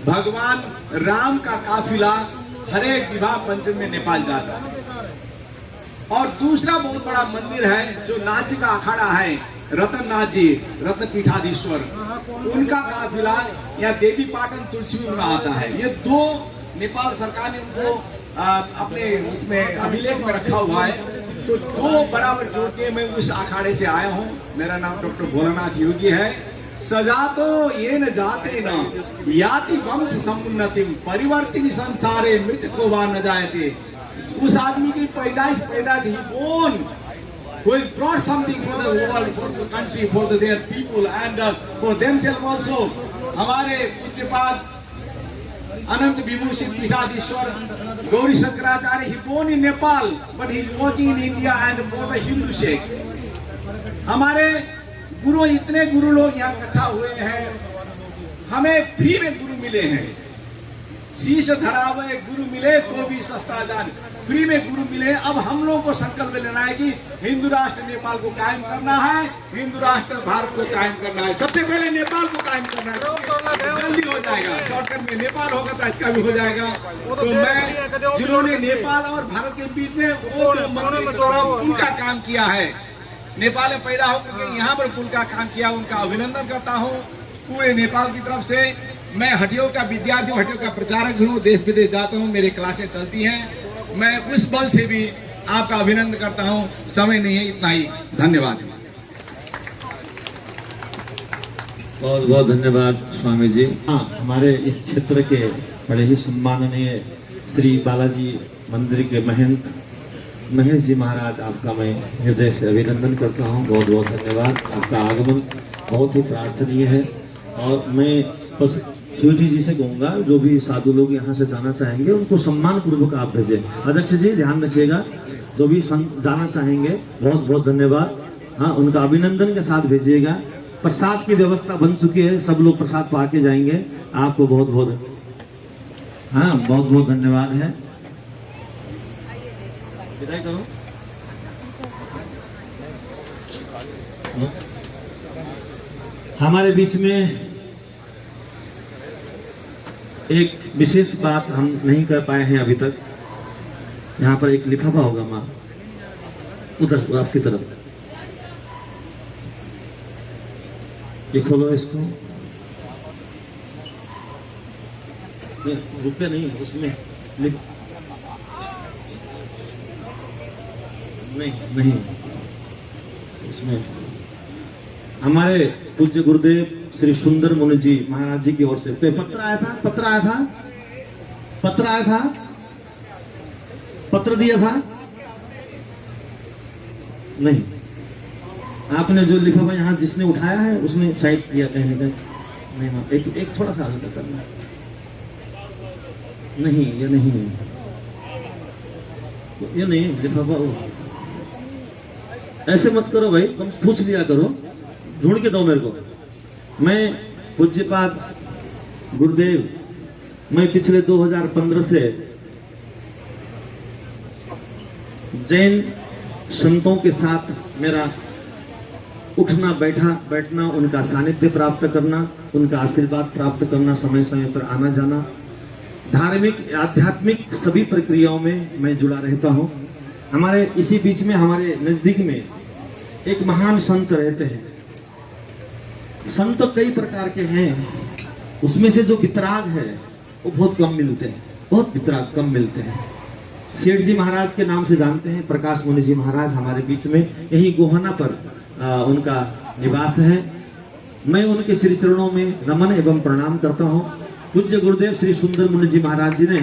भगवान राम का काफिला हर एक विवाह पंचम में नेपाल जाता है। और दूसरा बहुत बड़ा मंदिर है जो नाथ जी का अखाड़ा है, रतननाथ जी, रत्न पीठाधीश्वर, उनका काफिला या देवी पाटन तुलसीपुर में आता है। ये 2 नेपाल सरकार ने उनको अपने उसमें अभिलेख में रखा हुआ है। तो 2 बराबर जोड़ के मैं उस अखाड़े से आया हूँ। मेरा नाम डॉक्टर भोलानाथ योगी है। सजातो ये न जाते न याति वंश समुन्नति परिवर्तिनी संसारे मृत्यु को वार न जायते। उस आदमी की पैदाइश ही bone who has brought something for the world, for the country, for their people and for themselves also. हमारे पूज्यपाद अनंत विभूषित पीठाधीश्वर Gauri Shankaracharya, he born in Nepal but he is working in India and for the Hindu sect. हमारे गुरु, इतने गुरु लोग यहाँ इकट्ठा हुए हैं, हमें फ्री में गुरु मिले हैं। शीश धरा हुए गुरु मिले तो भी सस्ता जान, फ्री में गुरु मिले। अब हम लोगों को संकल्प लेना है कि हिंदू राष्ट्र नेपाल को कायम करना है, हिंदू राष्ट्र भारत को कायम करना है। सबसे पहले नेपाल को कायम करना है, जल्दी हो जाएगा। शॉर्टकट में नेपाल होगा तो इसका भी हो जाएगा। तो मैं जिन्होंने नेपाल और भारत के बीच में वो पुल का काम किया है, नेपाल में पैदा होकर के यहाँ पर पुल का काम किया, उनका अभिनंदन करता हूँ पूरे नेपाल की तरफ से। मैं हटियो का विद्यार्थी, हटियो का प्रचारक भी हूँ, देश विदेश जाता हूँ, मेरी क्लासें चलती हैं। मैं उस बल से भी आपका अभिनंदन करता हूँ। समय नहीं है, इतना ही। धन्यवाद। बहुत बहुत धन्यवाद स्वामी जी। हाँ, हमारे इस क्षेत्र के बड़े ही सम्माननीय श्री बालाजी मंदिर के महंत महेश जी महाराज, आपका मैं हृदय से अभिनंदन करता हूँ। बहुत बहुत धन्यवाद। आपका आगमन बहुत ही प्रार्थनीय है। और मैं बस शिवजी जी से कहूँगा, जो भी साधु लोग यहाँ से जाना चाहेंगे उनको सम्मान पूर्वक आप भेजें। अध्यक्ष जी ध्यान रखिएगा, जो भी जाना चाहेंगे बहुत बहुत धन्यवाद। हाँ, उनका अभिनंदन के साथ भेजिएगा। प्रसाद की व्यवस्था बन चुकी है, सब लोग प्रसाद पा के जाएंगे। आपको बहुत बहुत धन्यवाद है। विदाई करो। हमारे बीच में एक विशेष बात हम नहीं कर पाए हैं अभी तक। यहाँ पर एक लिफाफा होगा माँ, उधर आपकी तरफ, ये खोलो इसको। रुपये नहीं उसमें लिख, नहीं इसमें हमारे पूज्य गुरुदेव श्री सुंदर मुनि जी महाराज जी की ओर से पत्र आया था, पत्र दिया था। नहीं, आपने जो लिफाफा यहाँ जिसने उठाया है उसने शायद किया कहीं ना कहीं। नहीं हाँ, एक थोड़ा सा आगे करना। नहीं ये नहीं है, ये नहीं लिफाफा। वो ऐसे मत करो भाई, तुम पूछ लिया करो, ढूंढ के दो मेरे को। मैं पूज्यपाद गुरुदेव, मैं पिछले 2015 से जैन संतों के साथ मेरा उठना बैठना, उनका सानिध्य प्राप्त करना, उनका आशीर्वाद प्राप्त करना, समय समय पर आना जाना, धार्मिक आध्यात्मिक सभी प्रक्रियाओं में मैं जुड़ा रहता हूँ। हमारे इसी बीच में हमारे नजदीक में एक महान संत रहते हैं। संत कई प्रकार के हैं, उसमें से जो वितराग है वो बहुत कम मिलते हैं, बहुत वितराग कम मिलते हैं। सेठ जी महाराज के नाम से जानते हैं, प्रकाश मुनि जी महाराज हमारे बीच में यही गोहाना पर उनका निवास है। मैं उनके श्री चरणों में नमन एवं प्रणाम करता हूँ। पूज्य गुरुदेव श्री सुंदर मुनि जी महाराज जी ने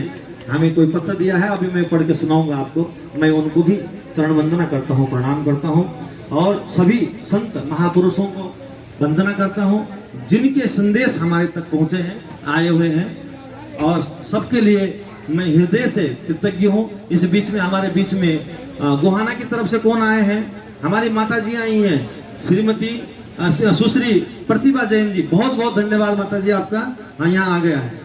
हमें कोई पत्र दिया है, अभी मैं पढ़ के सुनाऊंगा आपको। मैं उनको भी चरण वंदना करता हूँ, प्रणाम करता हूँ, और सभी संत महापुरुषों को वंदना करता हूँ जिनके संदेश हमारे तक पहुँचे हैं, आए हुए हैं, और सबके लिए मैं हृदय से कृतज्ञ हूँ। इस बीच में हमारे बीच में गोहाना की तरफ से कौन आए हैं? हमारी माता जी आई हैं, श्रीमती सुश्री प्रतिभा जैन जी। बहुत बहुत धन्यवाद माता जी आपका, हाँ यहाँ आ गया है।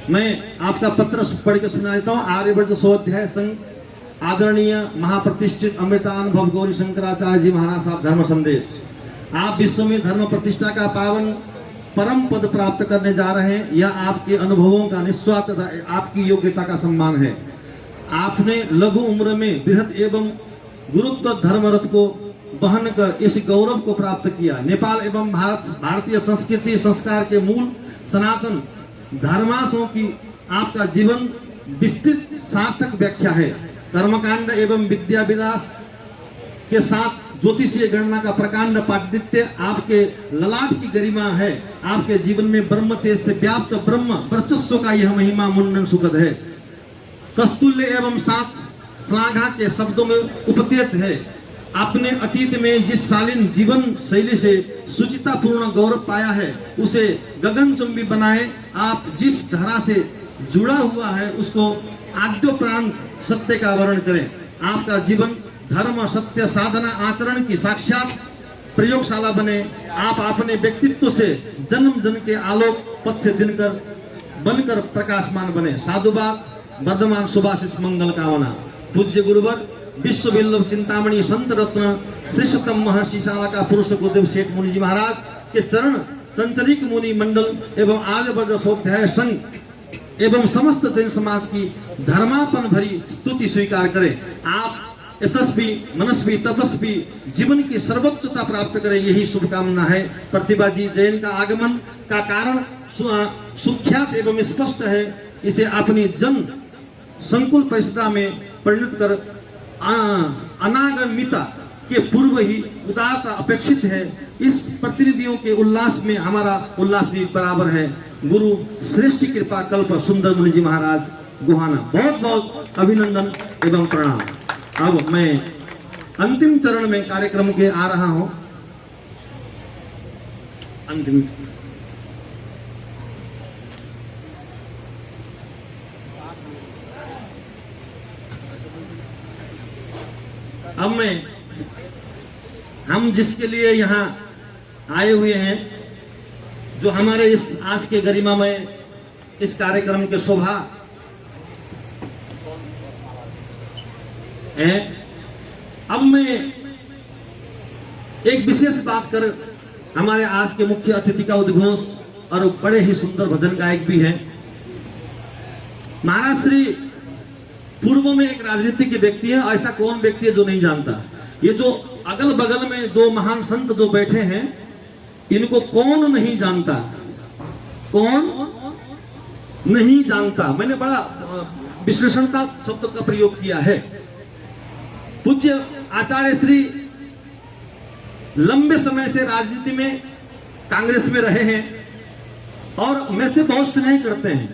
मैं आपका पत्र पढ़ के सुना देता हूँ। आर्यवर्त स्वाध्याय संघ आदरणीय महाप्रतिष्ठित अमृतानुभव गौरी शंकराचार्य जी महाराज साहब, धर्म संदेश। आप विश्व में धर्म प्रतिष्ठा का पावन परम पद प्राप्त करने जा रहे हैं। यह आपके अनुभवों का निस्वार्थ तथा आपकी योग्यता का सम्मान है। आपने लघु उम्र में बृहत एवं गुरुत्व धर्म रथ को वहन कर इस गौरव को प्राप्त किया। नेपाल एवं भारतीय संस्कृति संस्कार के मूल सनातन धर्माशयों की आपका जीवन विस्तृत सार्थक व्याख्या है। कर्मकांड एवं विद्या विलास के साथ ज्योतिषीय गणना का प्रकांड पांडित्य आपके ललाट की गरिमा है। आपके जीवन में ब्रह्म तेज से व्याप्त ब्रह्म वर्चस्व का यह महिमा मुंडन सुखद है। कस्तुल्य एवं सात श्लाघा के शब्दों में उपतेत है। आपने अतीत में जिस शालीन जीवन शैली से सुचिता पूर्ण गौरव पाया है, उसे गगनचुंबी बनाए। आप जिस धारा से जुड़ा हुआ है उसको आद्योपरांत सत्य का वर्णन करें। आपका जीवन धर्म सत्य साधना आचरण की साक्षात प्रयोगशाला बने। आप अपने व्यक्तित्व से जन्म जन के आलोक पथ से दिनकर बनकर प्रकाशमान बने। साधुवाद, वर्धमान सुभाषित मंगल कामना। पूज्य गुरुवर विश्व विल्लभ चिंतामणि संत रत्न श्रेष्ठतम महर्षि शाला का पुरुष गुरुदेव सेठ मुनि जी महाराज के चरण संचरिक मुनि मंडल एवं आर्यवर्त स्वाध्याय संघ एवं समस्त जैन समाज की धर्मापन भरी स्तुति स्वीकार करें। आप यशस्वी मनस्वी तपस्वी जीवन की सर्वोच्चता प्राप्त करें, यही शुभकामना है। प्रतिभा जी जैन का आगमन का कारण सुख्यात एवं स्पष्ट है। इसे अपनी जन संकुल परिषदा में परिणत कर अनागमिता के पूर्व ही उदारता अपेक्षित है। इस प्रतिनिधियों के उल्लास में हमारा उल्लास भी बराबर है। गुरु श्रेष्ठ कृपा कल्प सुंदर मुनि जी महाराज गोहाना। बहुत बहुत अभिनंदन एवं प्रणाम। अब मैं अंतिम चरण में कार्यक्रम के आ रहा हूं। अंतिम अब हम जिसके लिए यहाँ आए हुए हैं, जो हमारे इस आज के गरिमामय इस कार्यक्रम के शोभा है, अब मैं एक विशेष बात कर, हमारे आज के मुख्य अतिथि का उद्घोष और बड़े ही सुंदर भजन गायक भी हैं महाराज श्री। पूर्व में एक राजनीतिक के व्यक्ति है, ऐसा कौन व्यक्ति है जो नहीं जानता। ये जो अगल बगल में दो महान संत जो बैठे हैं, इनको कौन नहीं जानता, कौन नहीं जानता। मैंने बड़ा विश्लेषण का शब्द का प्रयोग किया है। पूज्य आचार्य श्री लंबे समय से राजनीति में कांग्रेस में रहे हैं और मेरे से बहुत स्नेह करते हैं,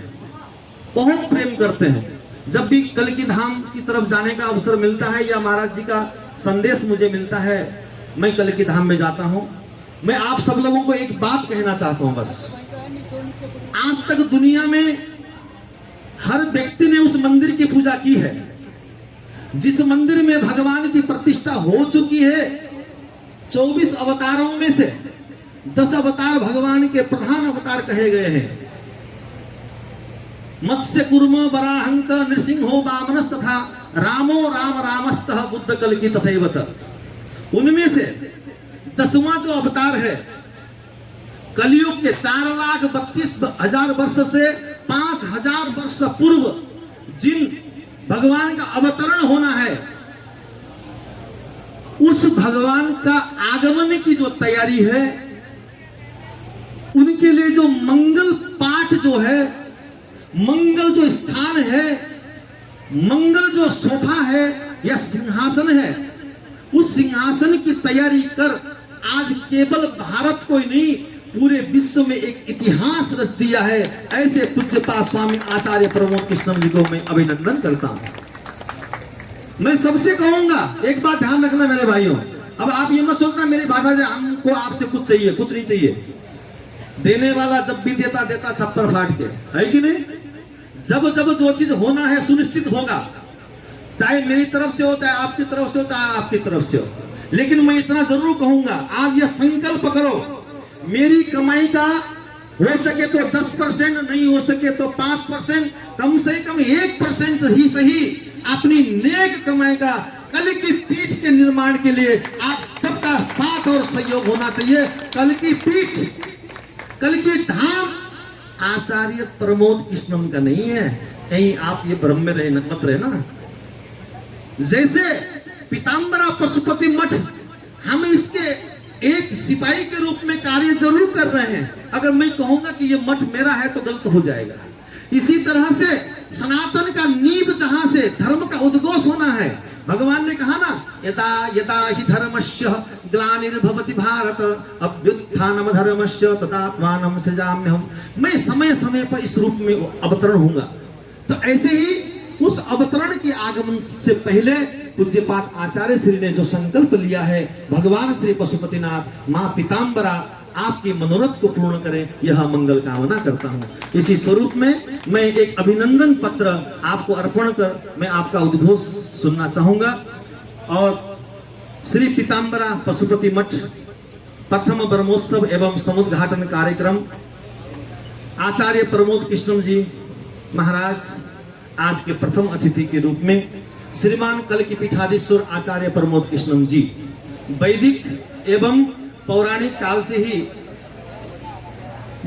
बहुत प्रेम करते हैं। जब भी कल की धाम की तरफ जाने का अवसर मिलता है या महाराज जी का संदेश मुझे मिलता है, मैं कल की धाम में जाता हूं। मैं आप सब लोगों को एक बात कहना चाहता हूं बस। आज तक दुनिया में हर व्यक्ति ने उस मंदिर की पूजा की है जिस मंदिर में भगवान की प्रतिष्ठा हो चुकी है। 24 अवतारों में से 10 अवतार भगवान के प्रधान अवतार कहे गए हैं। मत्स्य कुर्म वराहंच नृसिंहो वामनस तथा रामो राम रामस्त बुद्ध कल की तथैव च। उनमें से 10वां जो अवतार है, कलयुग के 4,32,000 वर्ष से 5,000 वर्ष पूर्व जिन भगवान का अवतरण होना है, उस भगवान का आगमन की जो तैयारी है, उनके लिए जो मंगल पाठ जो है, मंगल जो स्थान है, मंगल जो सोफा है या सिंहासन है, उस सिंहासन की तैयारी कर आज केवल भारत को ही नहीं पूरे विश्व में एक इतिहास रच दिया है। ऐसे पूज्यपाद स्वामी आचार्य प्रमोद कृष्ण जी को मैं अभिनंदन करता हूं। मैं सबसे कहूंगा, एक बात ध्यान रखना मेरे भाइयों। अब आप ये मत सोचना मेरी भाषा से हमको आपसे कुछ चाहिए, कुछ नहीं चाहिए। देने वाला जब भी देता देता छप्पर फाड़ के, है कि नहीं। जब जब जो चीज होना है सुनिश्चित होगा, चाहे मेरी तरफ से हो, चाहे आपकी तरफ से हो, चाहे आपकी तरफ से हो। लेकिन मैं इतना जरूर कहूंगा, आज यह संकल्प करो, मेरी कमाई का हो सके तो 10%, नहीं हो सके तो 5%, कम से कम 1% ही सही अपनी नेक कमाई का कल की पीठ के निर्माण के लिए आप सबका साथ और सहयोग होना चाहिए। कल की पीठ, कल की धाम आचार्य प्रमोद कृष्णम का नहीं है। कहीं आप ये भ्रम में रहे मत रहना। जैसे पीताम्बरा पशुपति मठ, हम इसके एक सिपाही के रूप में कार्य जरूर कर रहे हैं। अगर मैं कहूंगा कि ये मठ मेरा है तो गलत हो जाएगा। इसी तरह से सनातन का नींव जहां से धर्म का उद्घोष होना है, भगवान ने कहा ना, यदा यदा हि धर्मस्य ग्लानिर्भवति भारत अभ्युत्थानम धर्मस्य तदात्मानं सृजाम्यहम्। मैं समय समय पर इस रूप में अवतरण होऊंगा। तो ऐसे ही उस अवतरण के आगमन से पहले पूज्यपाद आचार्य श्री ने जो संकल्प लिया है, भगवान श्री पशुपतिनाथ मां पीताम्बरा आपके मनोरथ को पूर्ण करें, यह मंगल कामना करता हूं। इसी स्वरूप में मैं एक अभिनंदन पत्र आपको अर्पण कर मैं आपका उद्घोष सुनना चाहूंगा। और श्री पीताम्बरा पशुपति मठ प्रथम ब्रह्मोत्सव एवं समुद्घाटन कार्यक्रम आचार्य प्रमोद कृष्ण जी महाराज आज के प्रथम अतिथि के रूप में श्रीमान कल की पीठाधीश्वर आचार्य प्रमोद कृष्ण जी वैदिक एवं पौराणिक काल से ही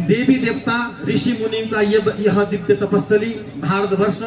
देवी देवता ऋषि मुनि का यह दिव्य तपस्थली भारतवर्ष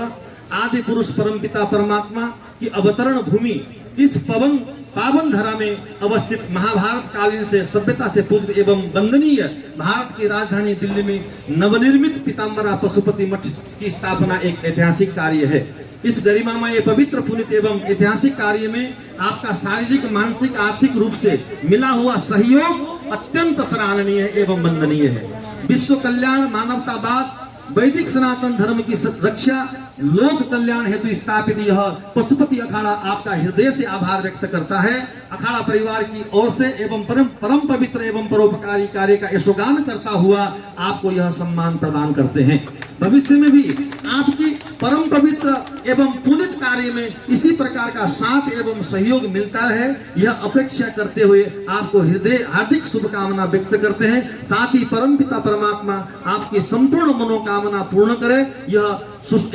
आदि पुरुष परमपिता परमात्मा की अवतरण भूमि इस पावन धरा में अवस्थित महाभारत कालीन से सभ्यता से पूज्य एवं वंदनीय भारत की राजधानी दिल्ली में नवनिर्मित पीताम्बरा पशुपति मठ की स्थापना एक ऐतिहासिक कार्य है। इस गरिमामय पवित्र पुनित एवं ऐतिहासिक कार्य में आपका शारीरिक मानसिक आर्थिक रूप से मिला हुआ सहयोग अत्यंत सराहनीय एवं वंदनीय है। विश्व कल्याण, मानवतावाद, वैदिक सनातन धर्म की रक्षा, लोक कल्याण हेतु स्थापित यह पशुपति अखाड़ा आपका हृदय से आभार व्यक्त करता है। अखाड़ा परिवार की ओर से एवं परम पवित्र एवं परोपकारी कार्य का यशोगान करता हुआ आपको यह सम्मान प्रदान करते हैं। भविष्य में भी आपकी परम पवित्र एवं पुनित कार्य में इसी प्रकार का साथ एवं सहयोग मिलता रहे, यह अपेक्षा करते हुए आपको हृदय हार्दिक शुभकामना व्यक्त करते हैं। साथ ही परमपिता परमात्मा आपकी संपूर्ण मनोकामना पूर्ण करे, यह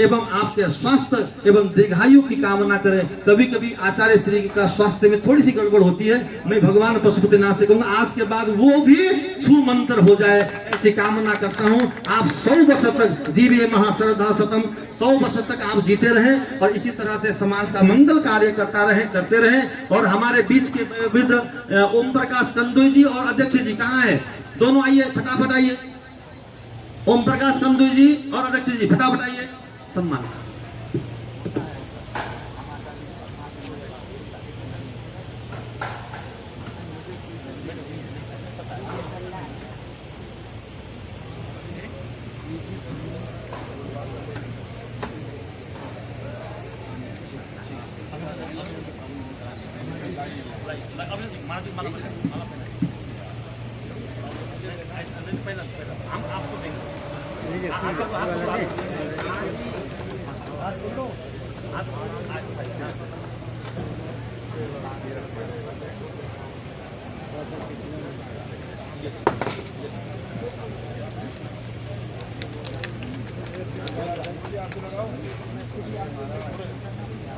एवं आपके स्वास्थ्य एवं दीर्घायु की कामना करें। कभी कभी आचार्य श्री का स्वास्थ्य में थोड़ी सी गड़बड़ होती है, मैं भगवान पशुपतिनाथ से कहूंगा आज के बाद वो भी छू मंत्र हो जाए, ऐसी कामना करता हूं। आप 100 वर्ष तक जीविए महाश्रद्धा सतम, 100 वर्ष तक आप जीते रहें और इसी तरह से समाज का मंगल कार्य करते रहें। और हमारे बीच के वृद्ध ओम प्रकाश कंदोई जी और अध्यक्ष जी कहाँ है? दोनों आइए, फटाफट आइए। ओम प्रकाश कंदोई जी और अध्यक्ष जी फटाफट आइए, सम्मान।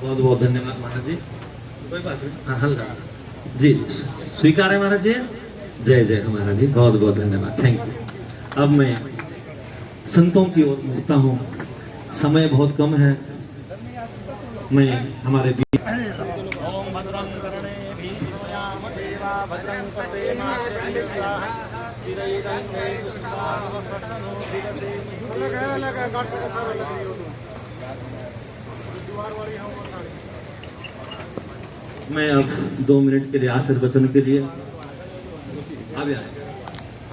बहुत बहुत धन्यवाद महाराज जी। कोई बात नहीं, हाँ हल्का जी स्वीकार है महाराज जी। जय जय महाराज जी, बहुत बहुत धन्यवाद, थैंक यू। अब मैं संतों की ओर मुड़ता हूँ, समय बहुत कम है। मैं हमारे मैं अब 2 मिनट के लिए आशीर्वचन के लिए आगे आए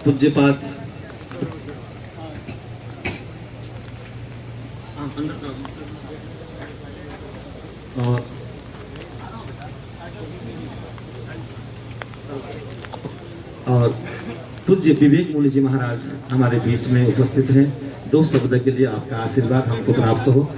पूज्यपात और पूज्य विवेक मूल्य जी महाराज हमारे बीच में उपस्थित हैं। 2 शब्द के लिए आपका आशीर्वाद हमको प्राप्त हो।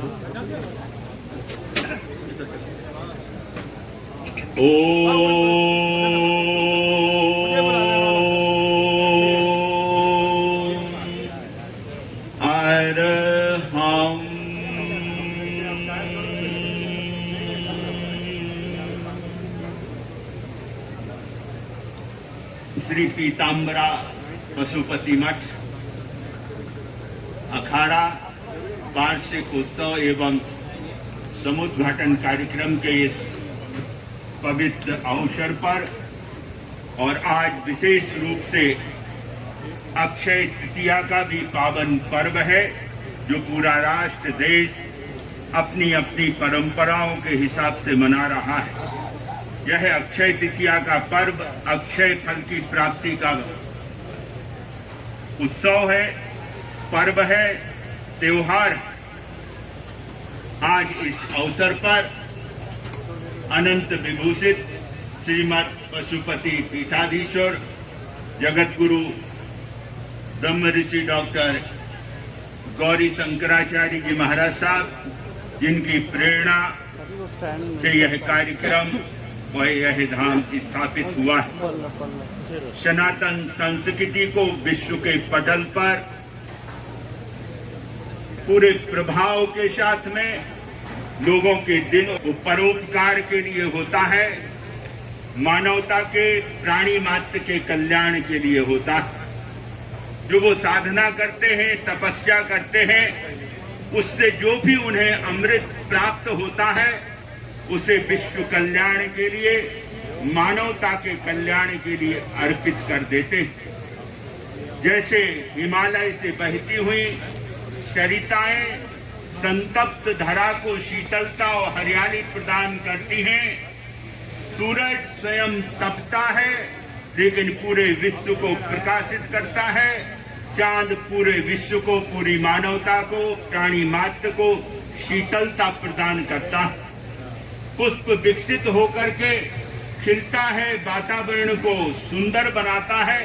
श्री पीताम्बरा पशुपति मठ अखाड़ा वार्षिक उत्सव एवं समुद्घाटन कार्यक्रम के इस पवित्र अवसर पर और आज विशेष रूप से अक्षय तृतीया का भी पावन पर्व है, जो पूरा राष्ट्र देश अपनी अपनी परंपराओं के हिसाब से मना रहा है। यह अक्षय तृतीया का पर्व अक्षय फल की प्राप्ति का उत्सव है, पर्व है, त्योहार है। आज इस अवसर पर अनंत विभूषित श्रीमद पशुपति पीठाधीश्वर जगत गुरु ब्रह्म ऋषि डॉक्टर गौरी शंकराचार्य जी महाराज साहब, जिनकी प्रेरणा से यह कार्यक्रम व यह धाम स्थापित हुआ है, सनातन संस्कृति को विश्व के पटल पर पूरे प्रभाव के साथ में लोगों के दिन परोपकार के लिए होता है, मानवता के प्राणी मात्र के कल्याण के लिए होता है। जो वो साधना करते हैं, तपस्या करते हैं, उससे जो भी उन्हें अमृत प्राप्त होता है उसे विश्व कल्याण के लिए, मानवता के कल्याण के लिए अर्पित कर देते हैं। जैसे हिमालय से बहती हुई सरिताएं संतप्त धरा को शीतलता और हरियाली प्रदान करती हैं, सूरज स्वयं तपता है लेकिन पूरे विश्व को प्रकाशित करता है, चांद पूरे विश्व को, पूरी मानवता को, प्राणी मात्र को शीतलता प्रदान करता है। पुष्प विकसित होकर के खिलता है, वातावरण को सुंदर बनाता है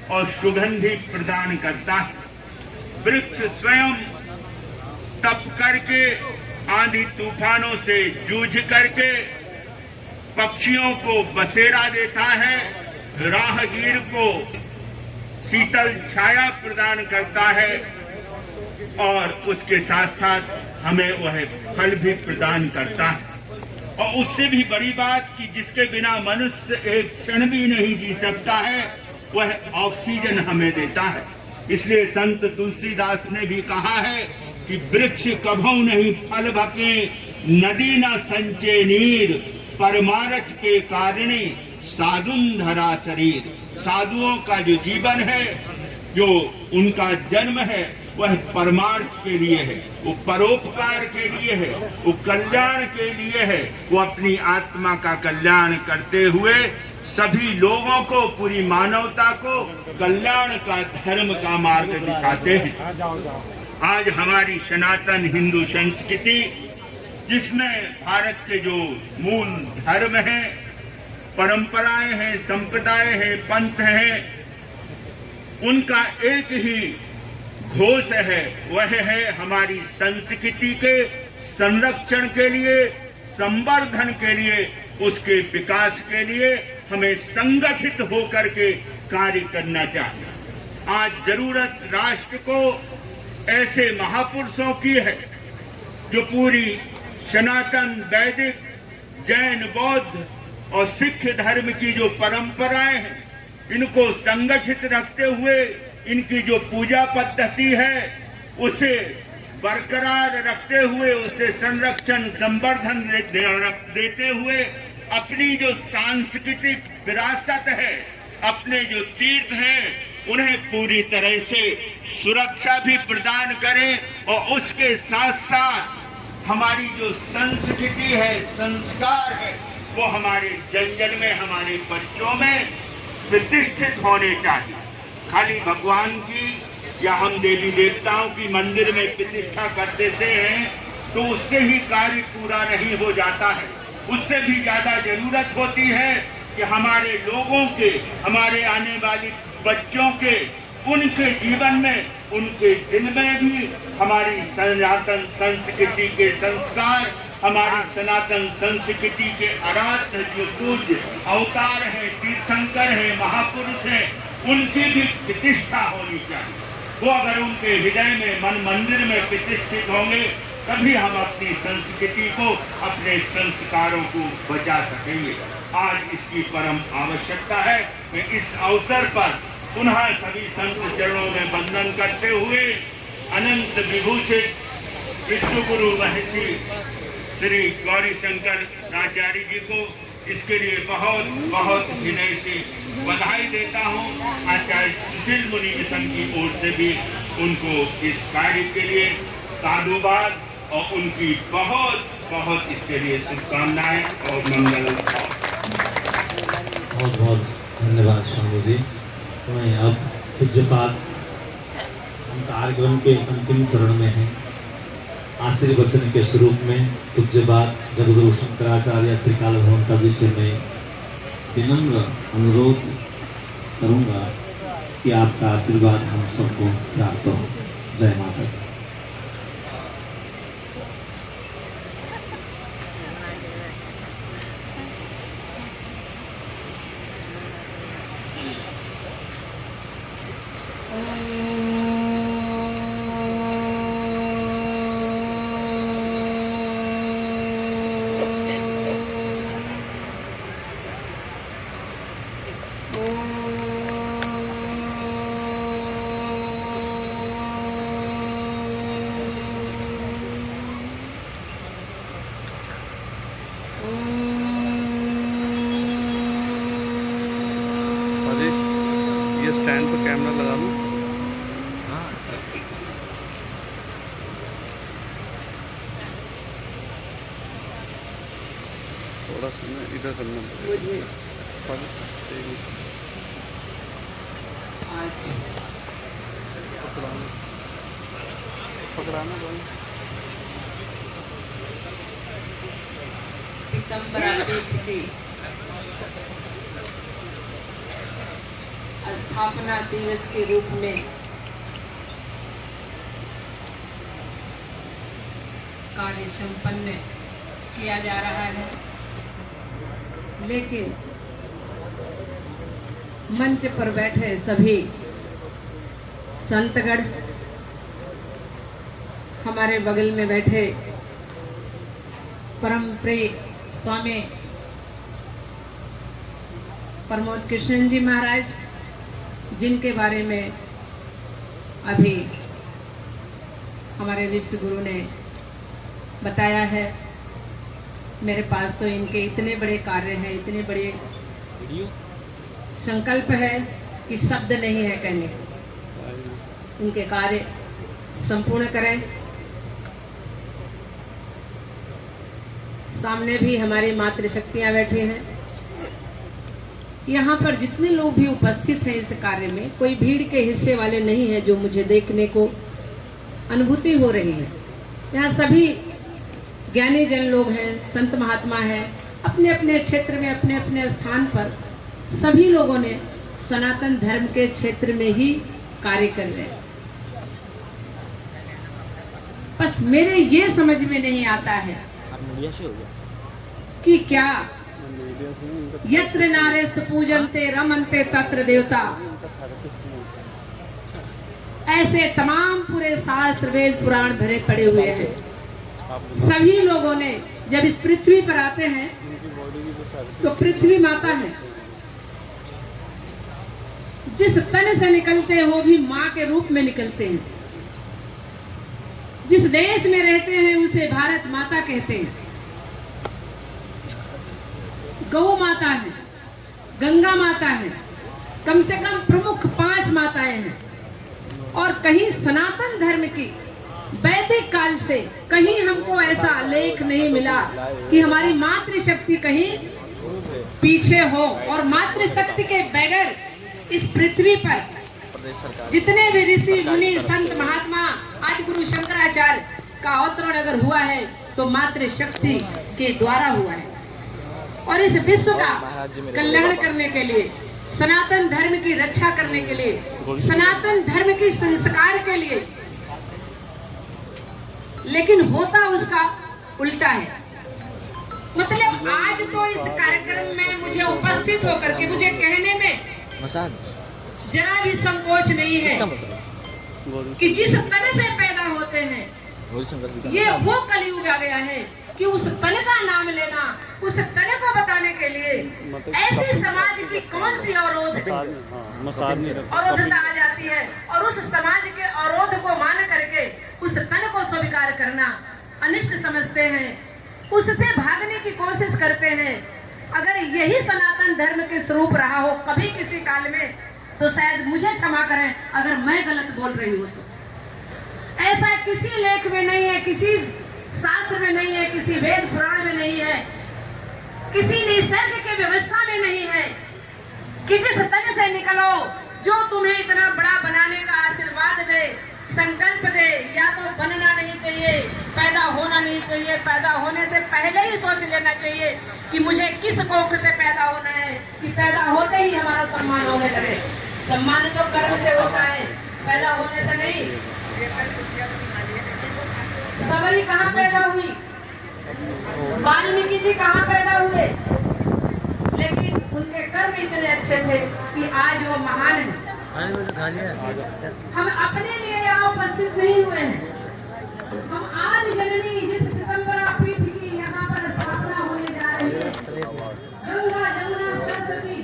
और सुगंधि प्रदान करता है। वृक्ष स्वयं तप करके, आंधी तूफानों से जूझ करके पक्षियों को बसेरा देता है, राहगीर को शीतल छाया प्रदान करता है और उसके साथ साथ हमें वह फल भी प्रदान करता है। और उससे भी बड़ी बात कि जिसके बिना मनुष्य एक क्षण भी नहीं जी सकता है, वह ऑक्सीजन हमें देता है। इसलिए संत तुलसीदास ने भी कहा है कि वृक्ष कभू नहीं फल भके, नदी न संचे नीर, परमारथ के कारणे साधुन धरा शरीर। साधुओं का जो जीवन है, जो उनका जन्म है, वह परमार्थ के लिए है, वो परोपकार के लिए है, वो कल्याण के लिए है। वो अपनी आत्मा का कल्याण करते हुए सभी लोगों को, पूरी मानवता को कल्याण का, धर्म का मार्ग दिखाते हैं। आज हमारी सनातन हिंदू संस्कृति, जिसमें भारत के जो मूल धर्म है, परंपराएं हैं, संप्रदाय है, पंथ है, उनका एक ही घोष है, वह है हमारी संस्कृति के संरक्षण के लिए, संवर्धन के लिए, उसके विकास के लिए हमें संगठित होकर के कार्य करना चाहिए। आज जरूरत राष्ट्र को ऐसे महापुरुषों की है जो पूरी सनातन, वैदिक, जैन, बौद्ध और सिख धर्म की जो परंपराएं हैं, इनको संगठित रखते हुए इनकी जो पूजा पद्धति है उसे बरकरार रखते हुए, उसे संरक्षण, संवर्धन देते हुए अपनी जो सांस्कृतिक विरासत है, अपने जो तीर्थ हैं, उन्हें पूरी तरह से सुरक्षा भी प्रदान करें और उसके साथ साथ हमारी जो संस्कृति है, संस्कार है, वो हमारे जन जन में, हमारे बच्चों में प्रतिष्ठित होने चाहिए। खाली भगवान की या हम देवी देवताओं की मंदिर में प्रतिष्ठा कर देते हैं तो उससे ही कार्य पूरा नहीं हो जाता है। उससे भी ज्यादा जरूरत होती है कि हमारे लोगों के, हमारे आने वाले बच्चों के, उनके जीवन में, उनके दिन में भी हमारी सनातन संस्कृति के संस्कार, हमारी सनातन संस्कृति के आराध्य जो पूज्य अवतार हैं, तीर्थंकर हैं, महापुरुष हैं, उनकी भी प्रतिष्ठा होनी चाहिए। वो अगर उनके हृदय में, मन मंदिर में प्रतिष्ठित होंगे, तभी हम अपनी संस्कृति को, अपने संस्कारों को बचा सकेंगे। आज इसकी परम आवश्यकता है। मैं इस अवसर पर पुनः सभी संत चरणों में वंदन करते हुए अनंत विभूषित विश्व गुरु महर्षि श्री गौरी शंकर आचार्य जी को इसके लिए बहुत बहुत विनय से बधाई देता हूँ। आचार्य सुशील मुनि मिशन की ओर से भी उनको इस कार्य के लिए साधुवाद और उनकी बहुत बहुत इसके लिए शुभकामनाएं और मंगल। बहुत बहुत धन्यवाद शंभू जी। मैं अब पूज्यपाद हम कार्यक्रम के अंतिम चरण में हैं। आशीर्वचन के स्वरूप में पूज्यपाद जगद्गुरु शंकराचार्य त्रिकाल भवन का विषय में विनम्र अनुरोध करूंगा कि आपका आशीर्वाद हम सबको प्राप्त हो। जय माता दी। ये स्टैंड पर कैमरा लगा लूँ। थोड़ा सा ना इधर करना पकड़ाना स्थापना दिवस के रूप में कार्य संपन्न किया जा रहा है, लेकिन मंच पर बैठे सभी संतगण, हमारे बगल में बैठे परम प्रिय स्वामी प्रमोद कृष्णन जी महाराज, जिनके बारे में अभी हमारे विश्व गुरु ने बताया है। मेरे पास तो इनके इतने बड़े कार्य हैं, इतने बड़े संकल्प है कि शब्द नहीं है कहने को। उनके कार्य संपूर्ण करें। सामने भी हमारी मातृशक्तियां बैठी हैं। यहाँ पर जितने लोग भी उपस्थित हैं इस कार्य में, कोई भीड़ के हिस्से वाले नहीं है, जो मुझे देखने को अनुभूति हो रही है। यहाँ सभी ज्ञानी जन लोग हैं, संत महात्मा हैं, अपने अपने क्षेत्र में, अपने अपने स्थान पर सभी लोगों ने सनातन धर्म के क्षेत्र में ही कार्य कर रहे हैं। बस मेरे ये समझ में नहीं आता है कि क्या यत्र नारेस्त पूजन्ते रमन्ते तत्र देवता, ऐसे तमाम पूरे शास्त्र वेद पुराण भरे पड़े हुए हैं। सभी लोगों ने जब इस पृथ्वी पर आते हैं तो पृथ्वी माता है, जिस तन से निकलते हैं वो भी माँ के रूप में निकलते हैं। जिस देश में रहते हैं उसे भारत माता कहते हैं। गौ माता है, गंगा माता है, कम से कम प्रमुख 5 माताएं हैं। और कहीं सनातन धर्म की वैदिक काल से कहीं हमको ऐसा लेख नहीं मिला कि हमारी मातृशक्ति कहीं पीछे हो। और मातृशक्ति के बगैर इस पृथ्वी पर जितने भी ऋषि मुनि संत महात्मा आदि गुरु शंकराचार्य का अवतरण अगर हुआ है तो मातृशक्ति के द्वारा हुआ है। और इस विश्व का कल्याण करने के लिए, सनातन धर्म की रक्षा करने के लिए, सनातन धर्म की संस्कार के लिए, लेकिन होता उसका उल्टा है। मतलब आज तो इस कार्यक्रम में मुझे उपस्थित होकर के मुझे कहने में जरा भी संकोच नहीं है कि जिस तन से पैदा होते हैं, ये वो कलयुग आ गया है कि उस तन का नाम लेना, उस तन को बताने के लिए ऐसी समाज की कौन सी अवरोधता आ जाती है, और उस समाज के अवरोध को मान करके उस तन को स्वीकार करना अनिष्ट समझते हैं, उससे भागने की कोशिश करते हैं। अगर यही सनातन धर्म के स्वरूप रहा हो कभी किसी काल में, तो शायद मुझे क्षमा करें अगर मैं गलत बोल रही हूँ तो। ऐसा किसी लेख में नहीं है, किसी शास्त्र में नहीं है, किसी वेद पुराण में नहीं है, किसी निसर्ग के व्यवस्था में नहीं है कि जिस तन से निकलो जो तुम्हें इतना बड़ा बनाने का आशीर्वाद दे, संकल्प दे। या तो बनना नहीं चाहिए, पैदा होना नहीं चाहिए, पैदा होने से पहले ही सोच लेना चाहिए कि मुझे किस कोख से पैदा होना है, कि पैदा होते ही हमारा सम्मान होने लगे। सम्मान तो कर्म से होता है, पैदा होने से नहीं। सबरी कहाँ पैदा हुई, वाल्मीकि जी कहाँ पैदा हुए, लेकिन उनके कर्म इतने अच्छे थे कि आज वो महान है। हम अपने लिए यहाँ उपस्थित नहीं हुए हैं। हम आज जननी जिस सितंबर पीठ की यहाँ पर स्थापना होने जा रही है, गंगा जमुना सरस्वती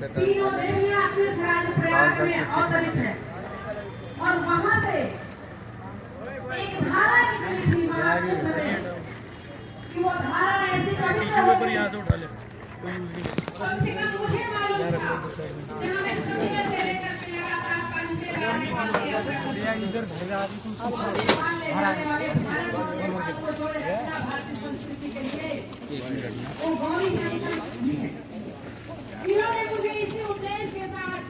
तीनों देवियाँ तीर्थराज प्रयाग में अवतरित है। और वहाँ से एक धारा निकली थी महाकुंभ में, कि वो धारा ऐसी पवित्र हो गई, कम से कम मुझे मालूम था कि हमें दुनिया से लेकर के लगातार पंचेगानी वाले इधर को जोड़े रखना भारतीय संस्कृति के लिए वो गौरी इन्होंने मुझे इसी उद्देश्य के साथ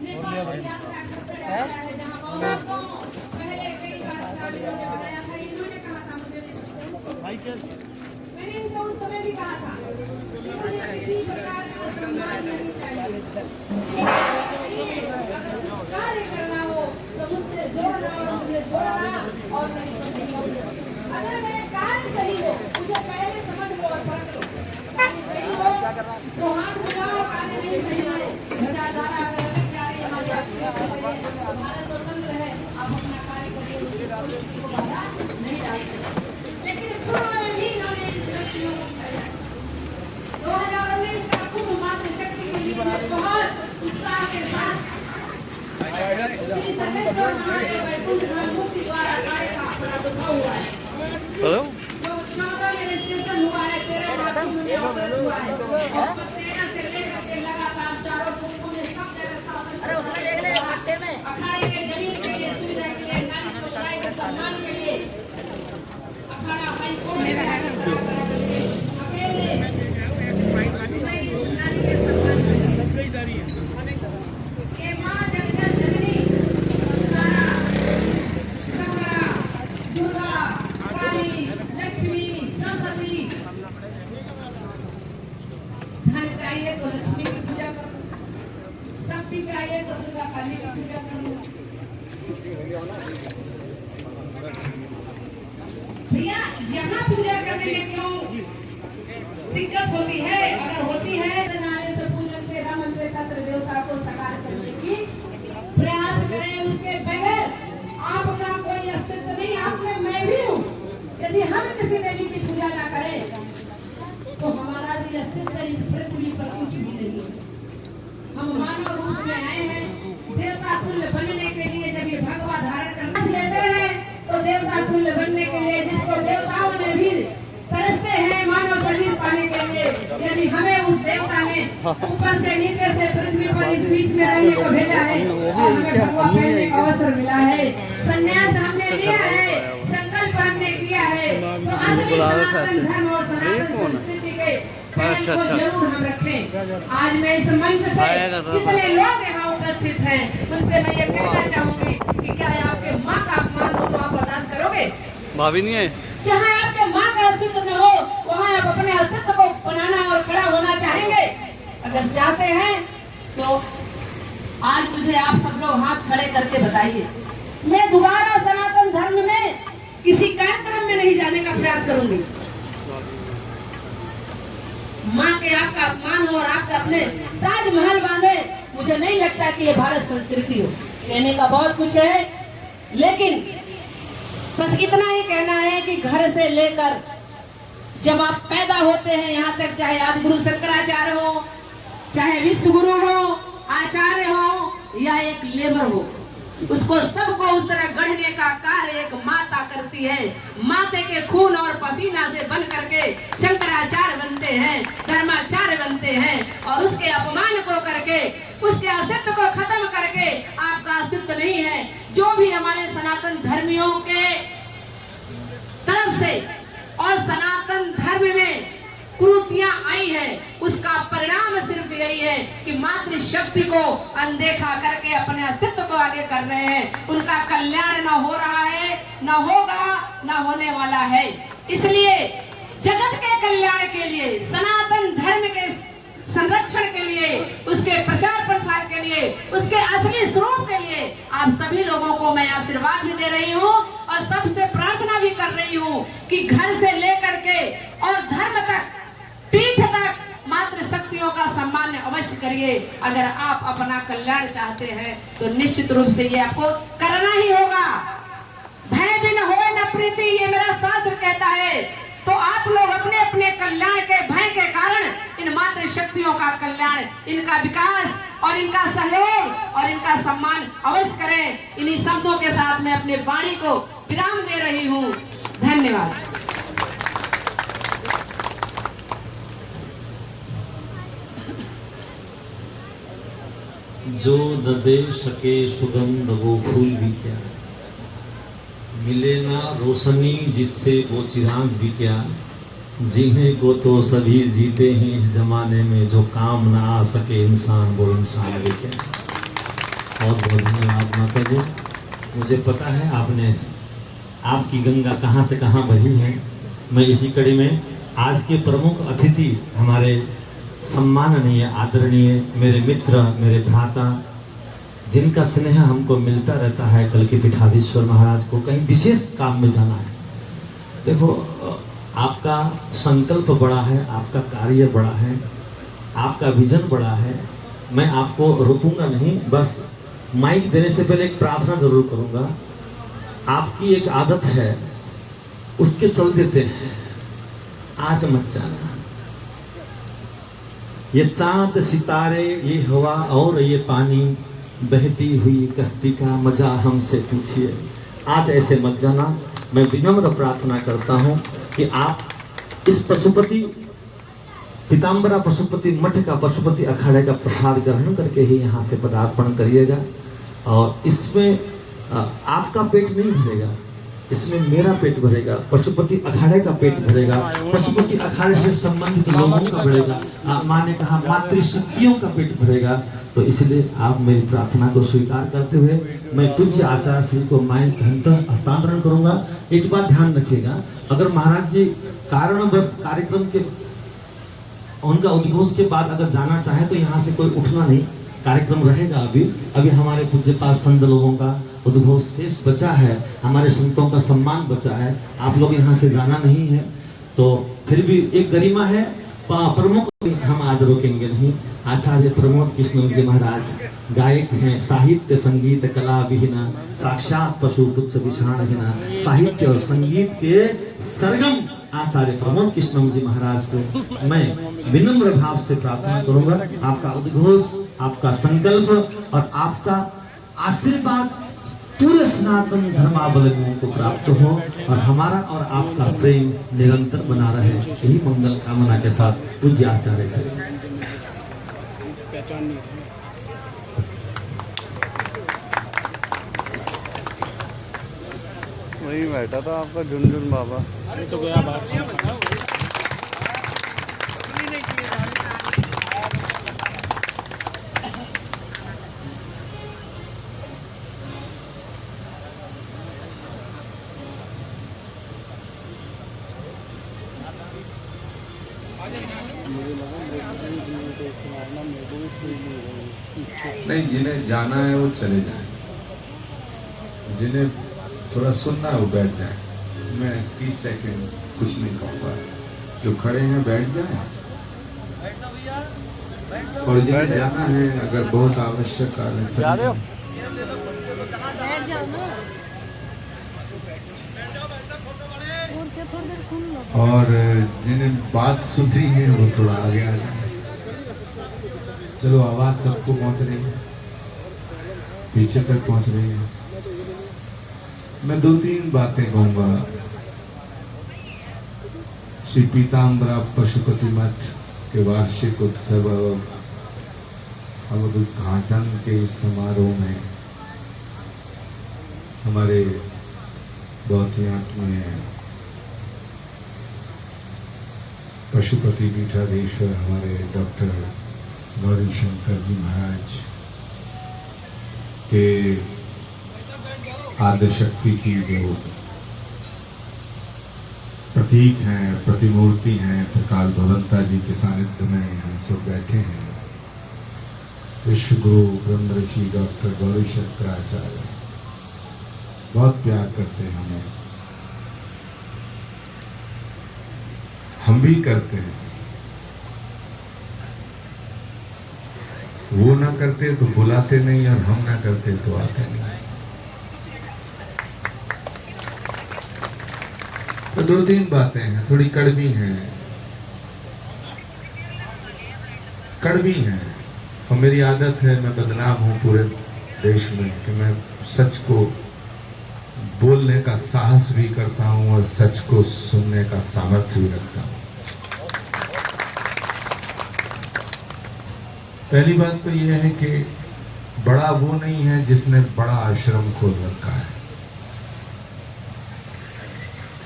नेपाल की यात्रा करते रहा है, जहाँ पहले कई बार बताया था। इन्होंने कहा था मुझे, मैंने इनको उस समय भी कहा था कि मुझे किसी प्रकार का सम्मान नहीं चाहिए। कार्य करना हो तो मुझसे जोड़ना और मुझे जोड़ना, और नहीं तो नहीं। अगर मेरे कार्य सही हो मुझे पहले समझ लो और पढ़ लो। श्री सर्वेश्वर महादेव वैकुंठ धाम मूर्ति द्वारा कार्य का अपना दुखा हुआ है। हेलो जो 14 में रजिस्ट्रेशन हुआ है, 13 बाथरूम में ऑपरेट हुआ है और 13 से लेकर के लगातार चारों कुंभों में सब जगह साफ अखाड़े के जमीन के लिए, सुविधा के लिए, नारी समुदाय के सम्मान के लिए अखाड़ा हाई कोर्ट में अकेले नारी के सम्मान ये माँ जगत जननी तारा, गंगा, दुर्गा, काली, लक्ष्मी, सरस्वती, धन चाहिए तो लक्ष्मी की पूजा करो, शक्ति चाहिए तो दुर्गा काली की पूजा करो। भैया यहाँ पूजा करने में क्यों दिक्कत होती है? अगर होती है तो नारे से पूजन से राम तत्र देवता को साकार करने की प्रयास करें। उसके बगैर आपका कोई अस्तित्व नहीं। आप में मैं भी हूँ। यदि हम किसी देवी की पूजा ना करें तो हमारा भी अस्तित्व इस पृथ्वी पर कुछ भी नहीं है। हम मानव रूप में आए हैं देवता तुल्य बनने के लिए। जब ये भगवा धारण करना लेते हैं तो देवता तुल्य बनने के लिए, जिसको देवताओं ने भी तरसते हैं मानव शरीर पाने के लिए, यदि हमें उस देवता ने ऊपर से नीचे से पृथ्वी पर इस बीच में रहने को भेजा है और हमें भगवा पहनने का अवसर मिला है, संन्यास हमने लिया है, संकल्प हमने किया है, तो असली सनातन धर्म और सनातन संस्कृति के पहल को जरूर हम रखें। आज मैं इस मंच से जितने लोग यहाँ उपस्थित हैं उनसे मैं ये कहना चाहूंगी कि क्या आपके माँ का अपमान हो तो आप बर्दाश्त करोगे? भाभी नहीं है। जहाँ आपके माँ का अस्तित्व न हो वहाँ आप अपने अस्तित्व को बनाना और खड़ा होना चाहेंगे? अगर चाहते हैं तो आज मुझे आप सब लोग हाथ खड़े करके बताइए। मैं दोबारा सनातन धर्म में किसी कार्यक्रम में नहीं जाने का प्रयास करूंगी। माँ के आपका अपमान हो और आपके अपने ताजमहल बांधे, मुझे नहीं लगता कि ये भारत संस्कृति हो। कहने का बहुत कुछ है, लेकिन बस इतना ही कहना है कि घर से लेकर जब आप पैदा होते हैं यहाँ तक, चाहे आदि गुरु शंकराचार्य हो, चाहे विश्व गुरु हो, आचार्य हो या एक लेबर हो, उसको सबको उस तरह गढ़ने का कार्य एक माता करती है। माते के खून और पसीना से बन करके शंकराचार्य बनते हैं, धर्माचार्य बनते हैं और उसके अपमान को करके, उसके अस्तित्व को खत्म करके आपका अस्तित्व नहीं है। जो भी हमारे सनातन धर्मियों के तरफ से और सनातन धर्म में कुरीतियां आई है, उसका परिणाम सिर्फ यही है कि मातृशक्ति को अनदेखा करके अपने अस्तित्व को आगे कर रहे हैं। उनका कल्याण न हो रहा है, न होगा, न होने वाला है। इसलिए जगत के कल्याण के लिए, सनातन धर्म के संरक्षण के लिए, उसके प्रचार प्रसार के लिए, उसके असली स्वरूप के लिए आप सभी लोगों को मैं आशीर्वाद भी दे रही हूँ और सबसे प्रार्थना भी कर रही हूँ कि घर से लेकर के और धर्म तक, पीठ तक मातृ शक्तियों का सम्मान अवश्य करिए। अगर आप अपना कल्याण चाहते हैं तो निश्चित रूप से ये आपको करना ही होगा। भय बिन होए न प्रीति, ये मेरा शास्त्र कहता है। तो आप लोग अपने अपने कल्याण के भय के कारण इन मातृ शक्तियों का कल्याण, इनका विकास और इनका सहयोग और इनका सम्मान अवश्य करें। इन्हीं शब्दों के साथ मैं अपने वाणी को विराम दे रही हूँ। धन्यवाद। जो न दे सके सुगंध वो फूल भी क्या, मिले ना रोशनी जिससे वो चिराग भी क्या, जीने को तो सभी जीते हैं इस जमाने में, जो काम ना आ सके इंसान वो इंसान भी क्या। बहुत बहुत धन्यवाद माता जी। मुझे पता है आपने, आपकी गंगा कहाँ से कहाँ बही है। मैं इसी कड़ी में आज के प्रमुख अतिथि, हमारे सम्माननीय आदरणीय मेरे मित्र, मेरे भ्राता, जिनका स्नेह हमको मिलता रहता है, कल के पीठाधीश्वर महाराज को कहीं विशेष काम में जाना है। देखो, आपका संकल्प बड़ा है, आपका कार्य बड़ा है, आपका विजन बड़ा है। मैं आपको रोकूंगा नहीं, बस माइक देने से पहले एक प्रार्थना जरूर करूंगा। आपकी एक आदत है, उसके चल देते हैं, आज मत जाना। ये चांद सितारे, ये हवा और ये पानी, बहती हुई कश्ती का मजा हमसे पूछिए, आज ऐसे मत जाना। मैं विनम्र प्रार्थना करता हूँ कि आप इस पशुपति पीताम्बरा पशुपति मठ का पशुपति अखाड़े का प्रसाद ग्रहण करके ही यहाँ से पदार्पण करिएगा। और इसमें आपका पेट नहीं भरेगा, इसमें मेरा पेट भरेगा, पशुपति अखाड़े का पेट भरेगा, पशुपति अखाड़े से संबंधित लोगों का भरेगा, माँ ने कहा मातृशक्तियों का पेट भरेगा। तो इसलिए आप मेरी प्रार्थना को स्वीकार करते हुए मैं पूज्य आचार्य श्री को माइक हस्तांतरण करूंगा। एक बात ध्यान रखिएगा, अगर महाराज जी कारणवश कार्यक्रम के उनका उद्घोष के बाद अगर जाना चाहे तो यहाँ से कोई उठना नहीं, कार्यक्रम रहेगा। अभी हमारे पूज्यपाद संत लोगों का उद्घोष शेष बचा है, हमारे संतों का सम्मान बचा है, आप लोग यहाँ से जाना नहीं है। तो फिर भी एक गरिमा है, प्रमुख हम आज रोकेंगे नहीं। आचार्य प्रमोद कृष्ण जी महाराज गायक हैं, साहित्य संगीत कला विहीना, साक्षात पशु पुच्छ विषाणहीना, साहित्य और संगीत के सरगम आचार्य प्रमोद कृष्ण जी महाराज को मैं विनम्र भाव से प्रार्थना करूंगा, आपका उद्घोष, आपका संकल्प और आपका आशीर्वाद पूरे सनातन धर्मावलंबियों को प्राप्त हो और हमारा और आपका प्रेम निरंतर बना रहे, यही मंगल कामना के साथ पूज्य आचार्य से वही बैठा था आपका झुनझुन बाबा। तो गया बात। नहीं, जिन्हें जाना है वो चले जाएं, जिन्हें थोड़ा सुनना है वो बैठ जाए। मैं 30 सेकंड कुछ नहीं कहूँगा, जो खड़े हैं बैठ जाएं, और जिन्हें जाना है अगर बहुत आवश्यक कार्य है और जिन्हें बात सुननी है वो थोड़ा आगे आ जाए। चलो, आवाज सबको पहुंच रही है, पीछे तक पहुंच रही है। मैं 2-3 बातें कहूंगा। श्री पीताम्बरा पशुपति मठ के वार्षिक उत्सव और उद्घाटन के समारोह में हमारे बहुत ही आत्मीय पशुपति पीठाधीश्वर हमारे डॉक्टर गौरी शंकर जी महाराज के आद्य शक्ति की जो प्रतीक हैं, प्रतिमूर्ति हैं, त्रिकाल भवंता जी के सानिध्य में हम सब बैठे हैं। विश्व गुरु ब्रह्म ऋषि डॉक्टर गौरी शंकर आचार्य बहुत प्यार करते हैं हमें, हम भी करते हैं। वो ना करते तो बुलाते नहीं, और हम ना करते तो आते नहीं। तो 2-3 बातें हैं, थोड़ी कड़वी हैं, और मेरी आदत है, मैं बदनाम हूं पूरे देश में कि मैं सच को बोलने का साहस भी करता हूं और सच को सुनने का सामर्थ्य भी रखता हूं। पहली बात तो यह है कि बड़ा वो नहीं है जिसने बड़ा आश्रम खोल रखा है।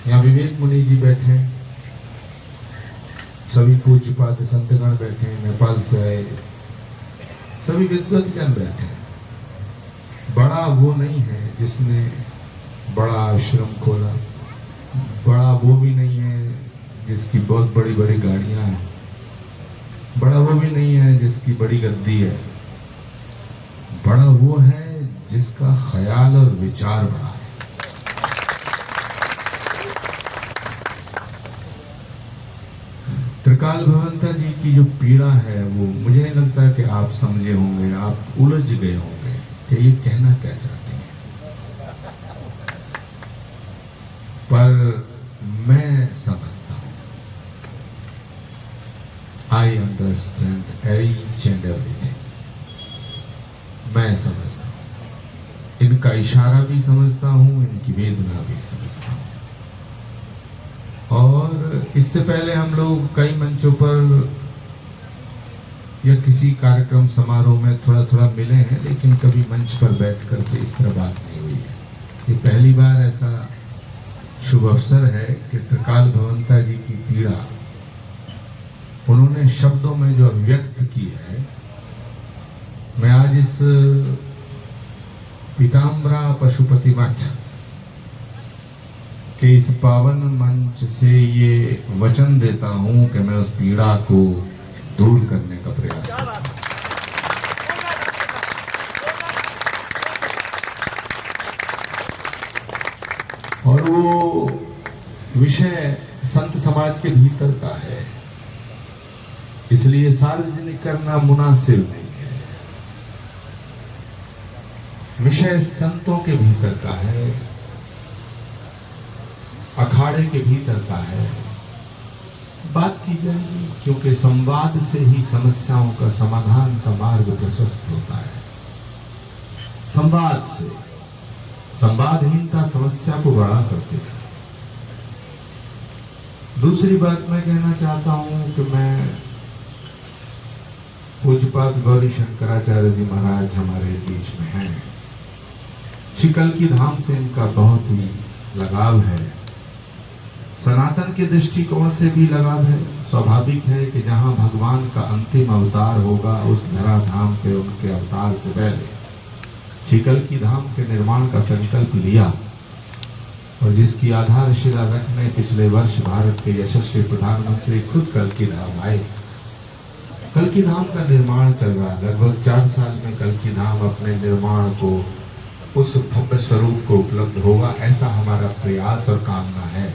यहाँ विवेक मुनि जी बैठे हैं, सभी पूज्यपाद संतगण बैठे हैं, नेपाल से आए सभी विद्वत जन बैठे हैं। बड़ा वो नहीं है जिसने बड़ा आश्रम खोला, बड़ा वो भी नहीं है जिसकी बहुत बड़ी बड़ी गाड़ियां हैं, बड़ा वो भी नहीं है जिसकी बड़ी गद्दी है। बड़ा वो है जिसका ख्याल और विचार बड़ा है। त्रिकाल भवंता जी की जो पीड़ा है वो मुझे नहीं लगता कि आप समझे होंगे, आप उलझ गए होंगे कि ये कहना क्या चाहते हैं, पर मैं समझता हूं। I understand each and everything. मैं समझता हूँ, इनका इशारा भी समझता हूँ, इनकी वेदना भी समझता हूँ। और इससे पहले हम लोग कई मंचों पर या किसी कार्यक्रम समारोह में थोड़ा थोड़ा मिले हैं, लेकिन कभी मंच पर बैठ करके इस तरह बात नहीं हुई है। ये पहली बार ऐसा शुभ अवसर है कि त्रिकाल भवंता जी की पीड़ा उन्होंने शब्दों में जो अभिव्यक्त की है, मैं आज इस पीताम्बरा पशुपति मठ के इस पावन मंच से ये वचन देता हूं कि मैं उस पीड़ा को दूर करने का प्रयास करूंगा। और वो विषय संत समाज के भीतर का है, इसलिए सार्वजनिक करना मुनासिब नहीं है। विषय संतों के भीतर का है, अखाड़े के भीतर का है, बात की जाएगी, क्योंकि संवाद से ही समस्याओं का समाधान का मार्ग प्रशस्त होता है। संवाद से, संवादहीनता समस्या को बड़ा करती है। दूसरी बात मैं कहना चाहता हूं कि मैं पूज्यपाद गौरी शंकराचार्य जी महाराज हमारे बीच में हैं। श्री कल्की धाम से इनका बहुत ही लगाव है, सनातन के दृष्टिकोण से भी लगाव है। स्वाभाविक है कि जहां भगवान का अंतिम अवतार होगा, उस धरा धाम पे उनके अवतार से पहले श्री कल्की धाम के निर्माण का संकल्प लिया, और जिसकी आधारशिला रखने पिछले वर्ष भारत के यशस्वी प्रधानमंत्री खुद कल्की धाम आए। कल्की धाम का निर्माण चल रहा है, लगभग 4 साल में कल्की धाम अपने निर्माण को, उस भव्य स्वरूप को उपलब्ध होगा, ऐसा हमारा प्रयास और कामना है।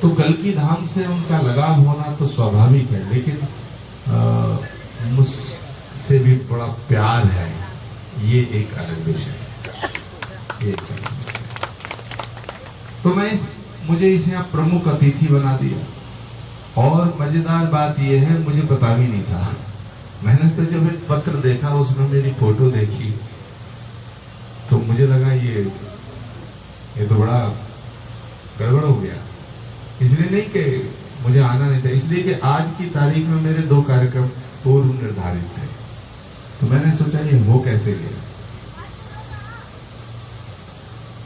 तो कल्की धाम से उनका लगाव होना तो स्वाभाविक है, लेकिन मुझसे भी बड़ा प्यार है, ये एक अलग विषय है। तो मुझे इसे यहाँ प्रमुख अतिथि बना दिया, और मजेदार बात यह है, मुझे पता भी नहीं था। मैंने तो जब एक पत्र देखा, उसमें मेरी फोटो देखी, तो मुझे लगा ये तो बड़ा गड़बड़ हो गया। इसलिए नहीं कि मुझे आना नहीं था, इसलिए कि आज की तारीख में मेरे 2 कार्यक्रम पूर्व निर्धारित थे। तो मैंने सोचा ये हो कैसे गया।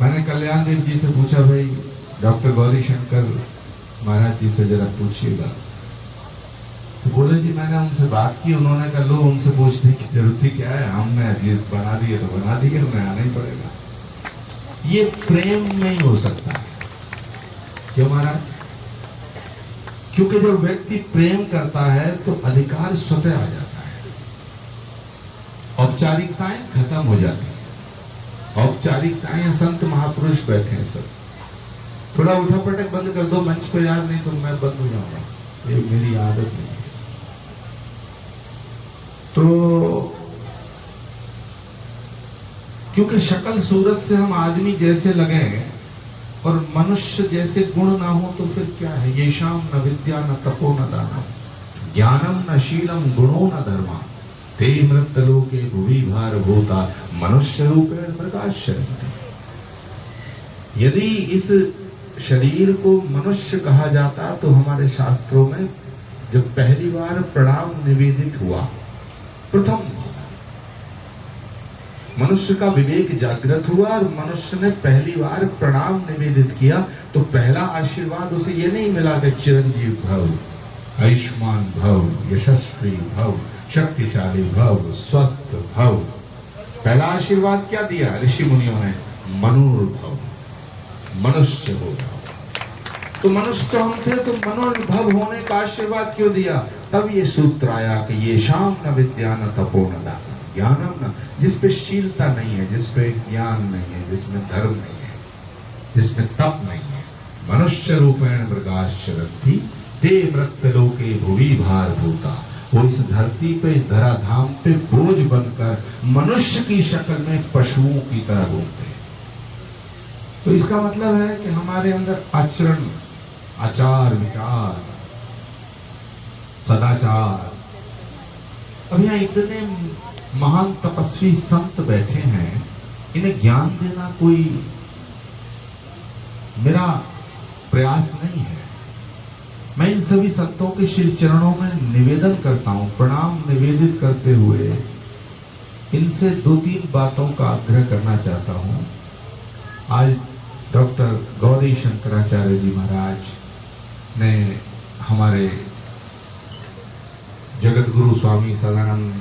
मैंने कल्याण देव जी से पूछा, भाई डॉक्टर गौरी शंकर महाराज जी से जरा पूछिएगा। तो बोले जी मैंने उनसे बात की, उन्होंने कहा लो उनसे पूछने की जरूरत ही क्या है, हमने चीज बना दिए तो बना दिए, हमें आना ही पड़ेगा। ये प्रेम नहीं हो सकता। क्यों महाराज? क्योंकि जब व्यक्ति प्रेम करता है तो अधिकार स्वतः आ जाता है, औपचारिकताएं खत्म हो जाती है। औपचारिकताएं, संत महापुरुष बैठे हैं सब, थोड़ा उठा पटक बंद कर दो मंच पे यार, नहीं तो मैं बंद हो जाऊंगा, ये मेरी आदत नहीं है। तो क्योंकि शक्ल सूरत से हम आदमी जैसे लगे और मनुष्य जैसे गुण ना हो तो फिर क्या है। ये शाम न विद्या न तपो न दानम, ज्ञानम न शीलम गुणो न धर्मा, ते मृतलोके भुवि भार भूता मनुष्य रूपेण प्रकाश। यदि इस शरीर को मनुष्य कहा जाता तो हमारे शास्त्रों में जब पहली बार प्रणाम निवेदित हुआ, प्रथम मनुष्य का विवेक जागृत हुआ और मनुष्य ने पहली बार प्रणाम निवेदित किया, तो पहला आशीर्वाद उसे ये नहीं मिला कि चिरंजीव भव, आयुष्मान भव, यशस्वी भव, शक्तिशाली भव, स्वस्थ भव। पहला आशीर्वाद क्या दिया ऋषि मुनियों ने? मनोर्भव, मनुष्य हो जाओ। तो मनुष्य तो हम थे, तो मनोर्भव होने का आशीर्वाद क्यों दिया? तब ये सूत्र आया कि ये शाम न विद्या न तपो न दान, ज्ञानम न, जिसपे शीलता नहीं है, जिसपे ज्ञान नहीं है, जिसमें धर्म नहीं है, जिसमें तप नहीं है, मनुष्य रूपेण मृगाश्च रंति ते मृत्यलोके भुवि भार भूता। वो इस धरती पे, इस धराधाम पे बोझ बनकर मनुष्य की शक्ल में पशुओं की तरह घूमते। तो इसका मतलब है कि हमारे अंदर आचरण, आचार विचार, सदाचार, अब यहाँ इतने महान तपस्वी संत बैठे हैं, इन्हें ज्ञान देना कोई मेरा प्रयास नहीं है। मैं इन सभी संतों के श्री चरणों में निवेदन करता हूं, प्रणाम निवेदित करते हुए इनसे 2-3 बातों का आग्रह करना चाहता हूं। आज डॉक्टर गौरी शंकराचार्य जी महाराज ने हमारे जगत गुरु स्वामी सदानंद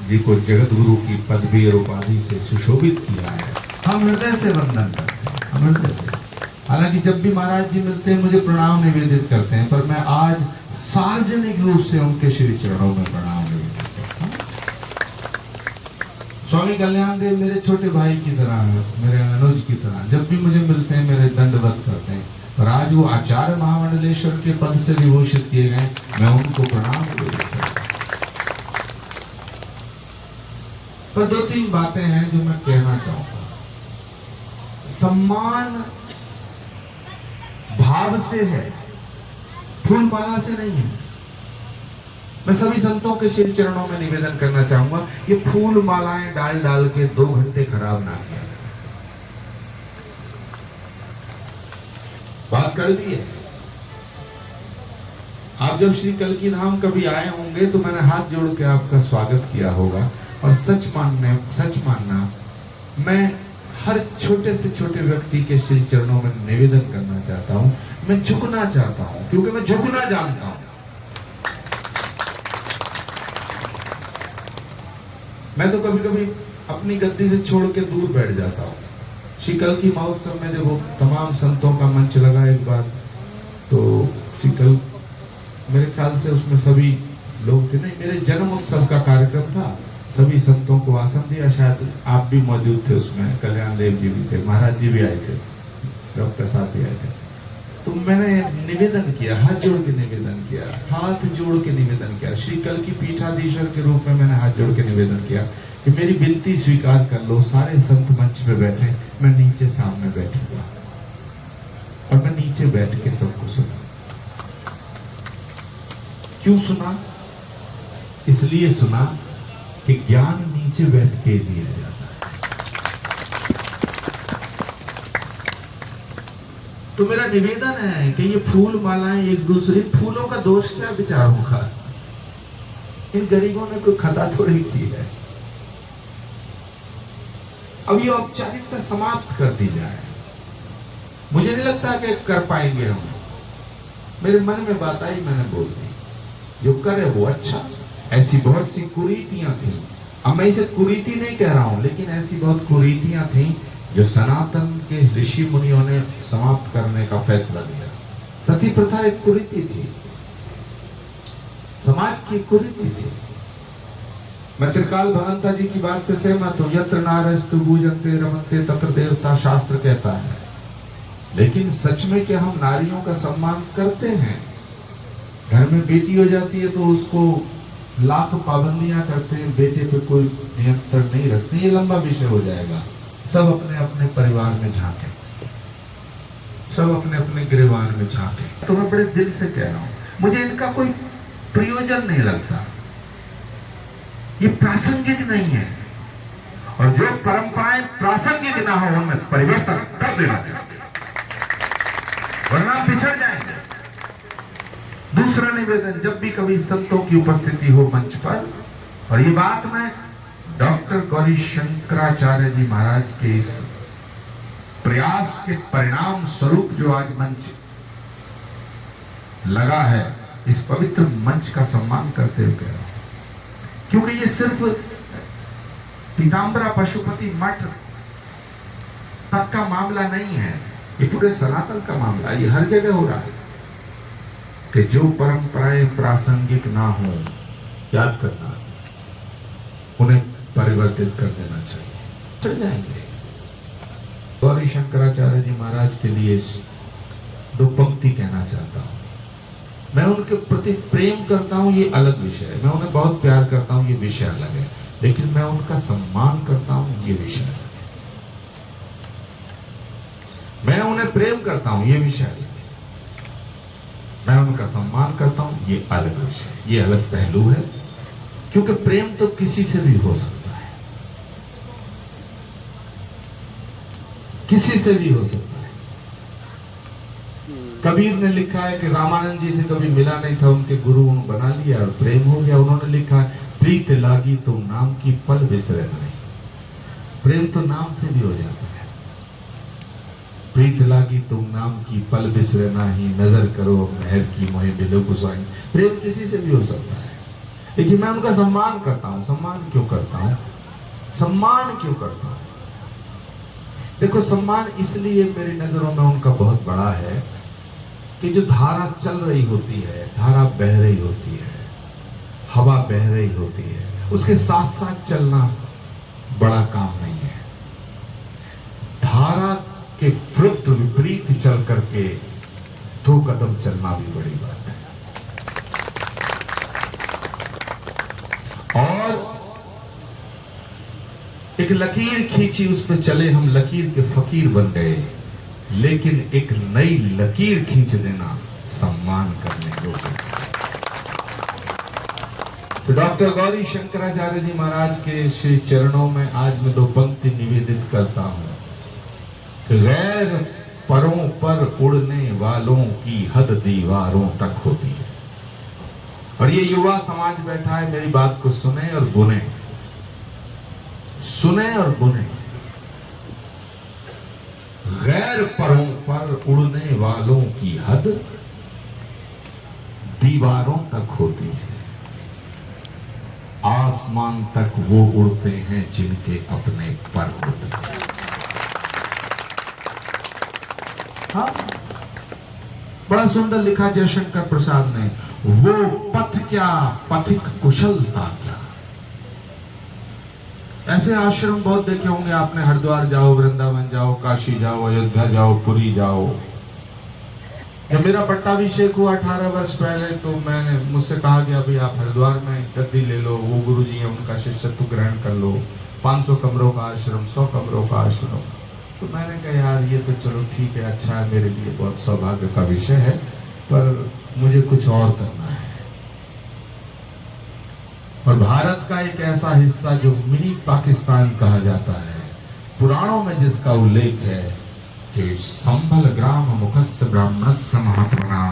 जी को जगत गुरु की पदवी और उपाधि से सुशोभित किया है। हम हृदय से वंदन करते हैं, हम हृदय से। हालांकि जब भी महाराज जी मिलते हैं मुझे प्रणाम निवेदित करते हैं, पर मैं आज सार्वजनिक रूप से उनके श्री चरणों में प्रणाम निवेदित करता हूं। स्वामी कल्याण देव मेरे छोटे भाई की तरह है, मेरे अनुज की तरह। जब भी मुझे मिलते हैं मेरे दंडवत करते हैं, और आज वो आचार्य महामंडलेश्वर के पद से विभूषित किए गए, मैं उनको प्रणाम निवेदित करता हूं। पर 2-3 बातें हैं जो मैं कहना चाहूंगा। सम्मान भाव से है, फूल माला से नहीं है। मैं सभी संतों के श्री चरणों में निवेदन करना चाहूंगा, ये फूल मालाएं डाल डाल के 2 घंटे खराब ना किया। बात कर दी है। आप जब श्री कल्की धाम कभी आए होंगे तो मैंने हाथ जोड़ के आपका स्वागत किया होगा, और सच मानना मैं हर छोटे से छोटे व्यक्ति के श्री चरणों में निवेदन करना चाहता हूं। मैं झुकना चाहता हूं, क्योंकि मैं झुकना जानता हूं। मैं तो कभी कभी अपनी गद्दी से छोड़ के दूर बैठ जाता हूं। श्री कल्की महोत्सव में जब वो तमाम संतों का मंच लगा एक बार, तो श्री कल मेरे ख्याल से उसमें सभी लोग थे, नहीं मेरे जन्म उत्सव का कार्यक्रम था, सभी संतों को आसन दिया। शायद आप भी मौजूद थे उसमें, कल्याण देव जी भी थे, महाराज जी भी आए थे, डॉक्टर साहब भी आए थे। तो मैंने निवेदन किया, हाथ जोड़ के निवेदन किया, हाथ जोड़ के निवेदन किया। श्री कल की पीठाधीश्वर के रूप में मैंने हाथ जोड़ के निवेदन किया कि मेरी विनती स्वीकार कर लो। सारे संत मंच पे बैठे, मैं नीचे सामने बैठूंगा, और मैं नीचे बैठ के सबको सुना। क्यों सुना? इसलिए सुना कि ज्ञान नीचे बैठ के दिया जाता है। तो मेरा निवेदन है कि ये फूल मालाएं एक दूसरे, फूलों का दोष क्या विचारों का? इन गरीबों ने कोई खता थोड़ी की है। अब ये औपचारिकता समाप्त कर दी जाए, मुझे नहीं लगता कि कर पाएंगे हम। मेरे मन में बात आई, मैंने बोल दी। जो करे वो अच्छा। ऐसी बहुत सी कुरीतियां थी, अब मैं इसे कुरीति नहीं कह रहा हूं, लेकिन ऐसी बहुत कुरीतियां थी जो सनातन के ऋषि मुनियों ने समाप्त करने का फैसला लिया। सती प्रथा एक कुरीति थी, समाज की कुरीति थी। मैं त्रिकाल भगवंता जी की बात से सहमत हूं। यत्र नारस्तु पूजन्ते रमन्ते तत्र देवता, शास्त्र कहता है। लेकिन सच में क्या हम नारियों का सम्मान करते हैं? घर में बेटी हो जाती है तो उसको लाख पाबंदियां करते हैं, बेटे पे कोई नियंत्रण नहीं रखते। ये लंबा विषय हो जाएगा। सब अपने अपने परिवार में झांके, सब अपने अपने गिरबान में झांके। तो मैं बड़े दिल से कह रहा हूं, मुझे इनका कोई प्रयोजन नहीं लगता, ये प्रासंगिक नहीं है। और जो परंपराएं प्रासंगिक ना हो उनमें परिवर्तन कर देना चाहिए, वरना पिछड़ जाएंगे। दूसरा निवेदन, जब भी कभी संतों की उपस्थिति हो मंच पर, और ये बात मैं डॉक्टर गौरी शंकराचार्य जी महाराज के इस प्रयास के परिणाम स्वरूप जो आज मंच लगा है, इस पवित्र मंच का सम्मान करते हुए कह रहा हूं, क्योंकि ये सिर्फ पीताम्बरा पशुपति मठ तक का मामला नहीं है, ये पूरे सनातन का मामला। ये हर जगह हो रहा है कि जो परंपराएं प्रासंगिक ना हो, याद करना, उन्हें परिवर्तित कर देना चाहिए, चल जाएंगे। गौरी शंकराचार्य जी महाराज के लिए 2 पंक्ति कहना चाहता हूं। मैं उनके प्रति प्रेम करता हूं, ये अलग विषय है। मैं उन्हें बहुत प्यार करता हूं, ये विषय अलग है। लेकिन मैं उनका सम्मान करता हूं, ये विषय अलग है। मैं उन्हें प्रेम करता हूं, ये विषय अलग है। मैं उनका सम्मान करता हूं, ये अलग विषय, ये अलग पहलू है। क्योंकि प्रेम तो किसी से भी हो सकता है, किसी से भी हो सकता है। कबीर ने लिखा है कि रामानंद जी से कभी मिला नहीं था, उनके गुरु बना लिया और प्रेम हो गया। उन्होंने लिखा है, प्रीत लागी तो नाम की पल बिसरे नहीं। प्रेम तो नाम से भी हो जाता है। प्रीत लागी तुम नाम की पल बिसरे नाही, नजर करो महर की मोहे बिलो गुसाई। प्रेम किसी से भी हो सकता है। देखिए, मैं उनका सम्मान करता हूं। सम्मान क्यों करता हूं? सम्मान क्यों करता हूं? देखो, सम्मान इसलिए मेरी नजरों में उनका बहुत बड़ा है कि जो धारा चल रही होती है, धारा बह रही होती है, हवा बह रही होती है, उसके साथ साथ चलना बड़ा काम नहीं है। धारा के विरुद्ध विपरीत चल करके 2 कदम चलना भी बड़ी बात है। और एक लकीर खींची, उस पर चले, हम लकीर के फकीर बन गए, लेकिन एक नई लकीर खींच देना सम्मान करने योग्य। तो डॉक्टर गौरी शंकराचार्य जी महाराज के श्री चरणों में आज मैं 2 पंक्ति निवेदित करता हूं कि गैर परों पर उड़ने वालों की हद दीवारों तक होती है। और ये युवा समाज बैठा है, मेरी बात को सुने और बुने, सुने और बुने। गैर परों पर उड़ने वालों की हद दीवारों तक होती है। आसमान तक वो उड़ते हैं जिनके अपने पर होते हैं। हाँ, बड़ा सुंदर लिखा जयशंकर प्रसाद ने, वो पथ क्या पथिक कुशलता क्या। ऐसे आश्रम बहुत देखे होंगे आपने, हरिद्वार जाओ, वृंदावन जाओ, काशी जाओ, अयोध्या जाओ, पुरी जाओ। जब मेरा पट्टाभिषेक हुआ 18 वर्ष पहले, तो मैंने मुझसे कहा गया, भाई आप हरिद्वार में गद्दी ले लो, वो गुरुजी हैं, उनका शिष्यत्व ग्रहण कर लो, 500 कमरों का आश्रम, 100 कमरों का आश्रम। तो मैंने कहा, यार ये तो चलो ठीक है, अच्छा है, मेरे लिए बहुत सौभाग्य का विषय है, पर मुझे कुछ और करना है। और भारत का एक ऐसा हिस्सा जो मिनी पाकिस्तान कहा जाता है, पुराणों में जिसका उल्लेख है कि संभल ग्राम मुखस्य ब्राह्मणस्य महात्मना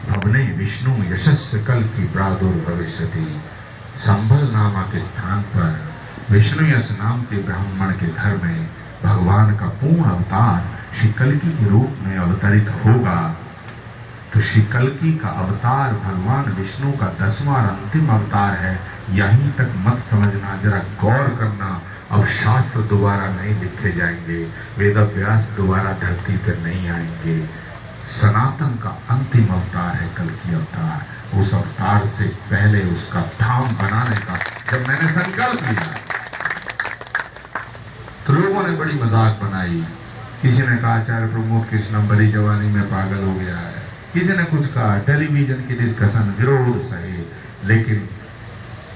भवने विष्णु यशस्य कल की प्रादुर्भविष्यति। संभल नामक स्थान पर विष्णु यश नाम के ब्राह्मण के घर में भगवान का पूर्ण अवतार श्री कल्की के रूप में अवतरित होगा। तो श्री कल्की का अवतार भगवान विष्णु का 10वां और अंतिम अवतार है। यहीं तक मत समझना, जरा गौर करना। अब शास्त्र दोबारा नहीं लिखे जाएंगे, वेद व्यास दोबारा धरती पर नहीं आएंगे। सनातन का अंतिम अवतार है कल्की अवतार। उस अवतार से पहले उसका धाम बनाने का जब मैंने संकल्प लिया, तो लोगों ने बड़ी मजाक बनाई। किसी ने कहा, आचार्य प्रमोद कृष्ण बड़ी जवानी में पागल हो गया है। किसी ने कुछ कहा, टेलीविजन की डिस्कशन, विरोध सही। लेकिन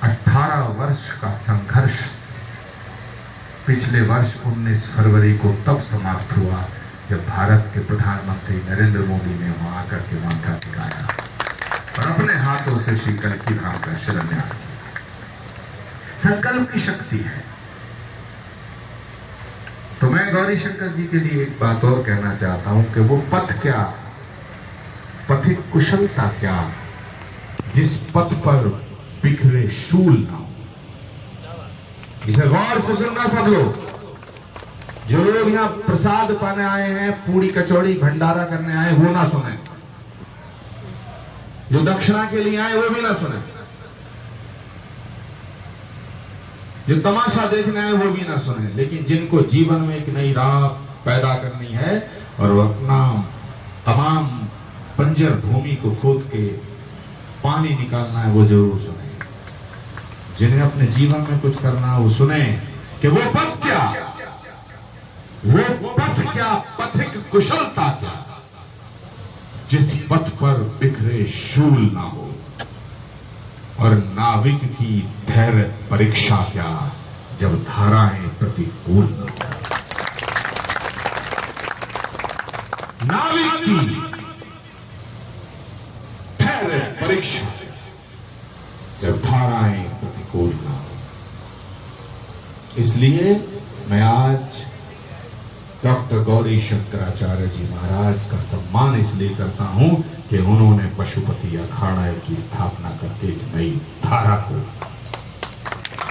18 वर्ष का संघर्ष पिछले वर्ष 19 फरवरी को तब समाप्त हुआ जब भारत के प्रधानमंत्री नरेंद्र मोदी ने वहां आकर के माथा टिकाया और अपने हाथों से श्री कल्की धाम का शिलान्यास किया। संकल्प की शक्ति है। तो मैं गौरी शंकर जी के लिए एक बात और कहना चाहता हूं कि वो पथ क्या, पथिक कुशलता क्या, जिस पथ पर बिखरे शूल ना हो। इसे गौर से सुनना सब लोग। जो लोग यहाँ प्रसाद पाने आए हैं, पूरी कचौड़ी भंडारा करने आए, वो ना सुने। जो दक्षिणा के लिए आए वो भी ना सुने। जो तमाशा देखने आए वो भी ना सुने। लेकिन जिनको जीवन में एक नई राह पैदा करनी है और वो अपना तमाम बंजर भूमि को खोद के पानी निकालना है, वो जरूर सुने। जिन्हें अपने जीवन में कुछ करना है वो सुने कि वो पथ क्या, वो पथ क्या, पथिक कुशलता क्या, जिस पथ पर बिखरे शूल ना हो। और नाविक की धैर्य परीक्षा क्या, जब धाराएं प्रतिकूल न हो। नाविक की धैर्य परीक्षा जब धाराएं प्रतिकूल प्रतिकूल ना हो। इसलिए मैं आज डॉक्टर गौरी शंकराचार्य जी महाराज का सम्मान इसलिए करता हूं कि उन्होंने पशुपति अखाड़ा की स्थापना करके एक नई धारा को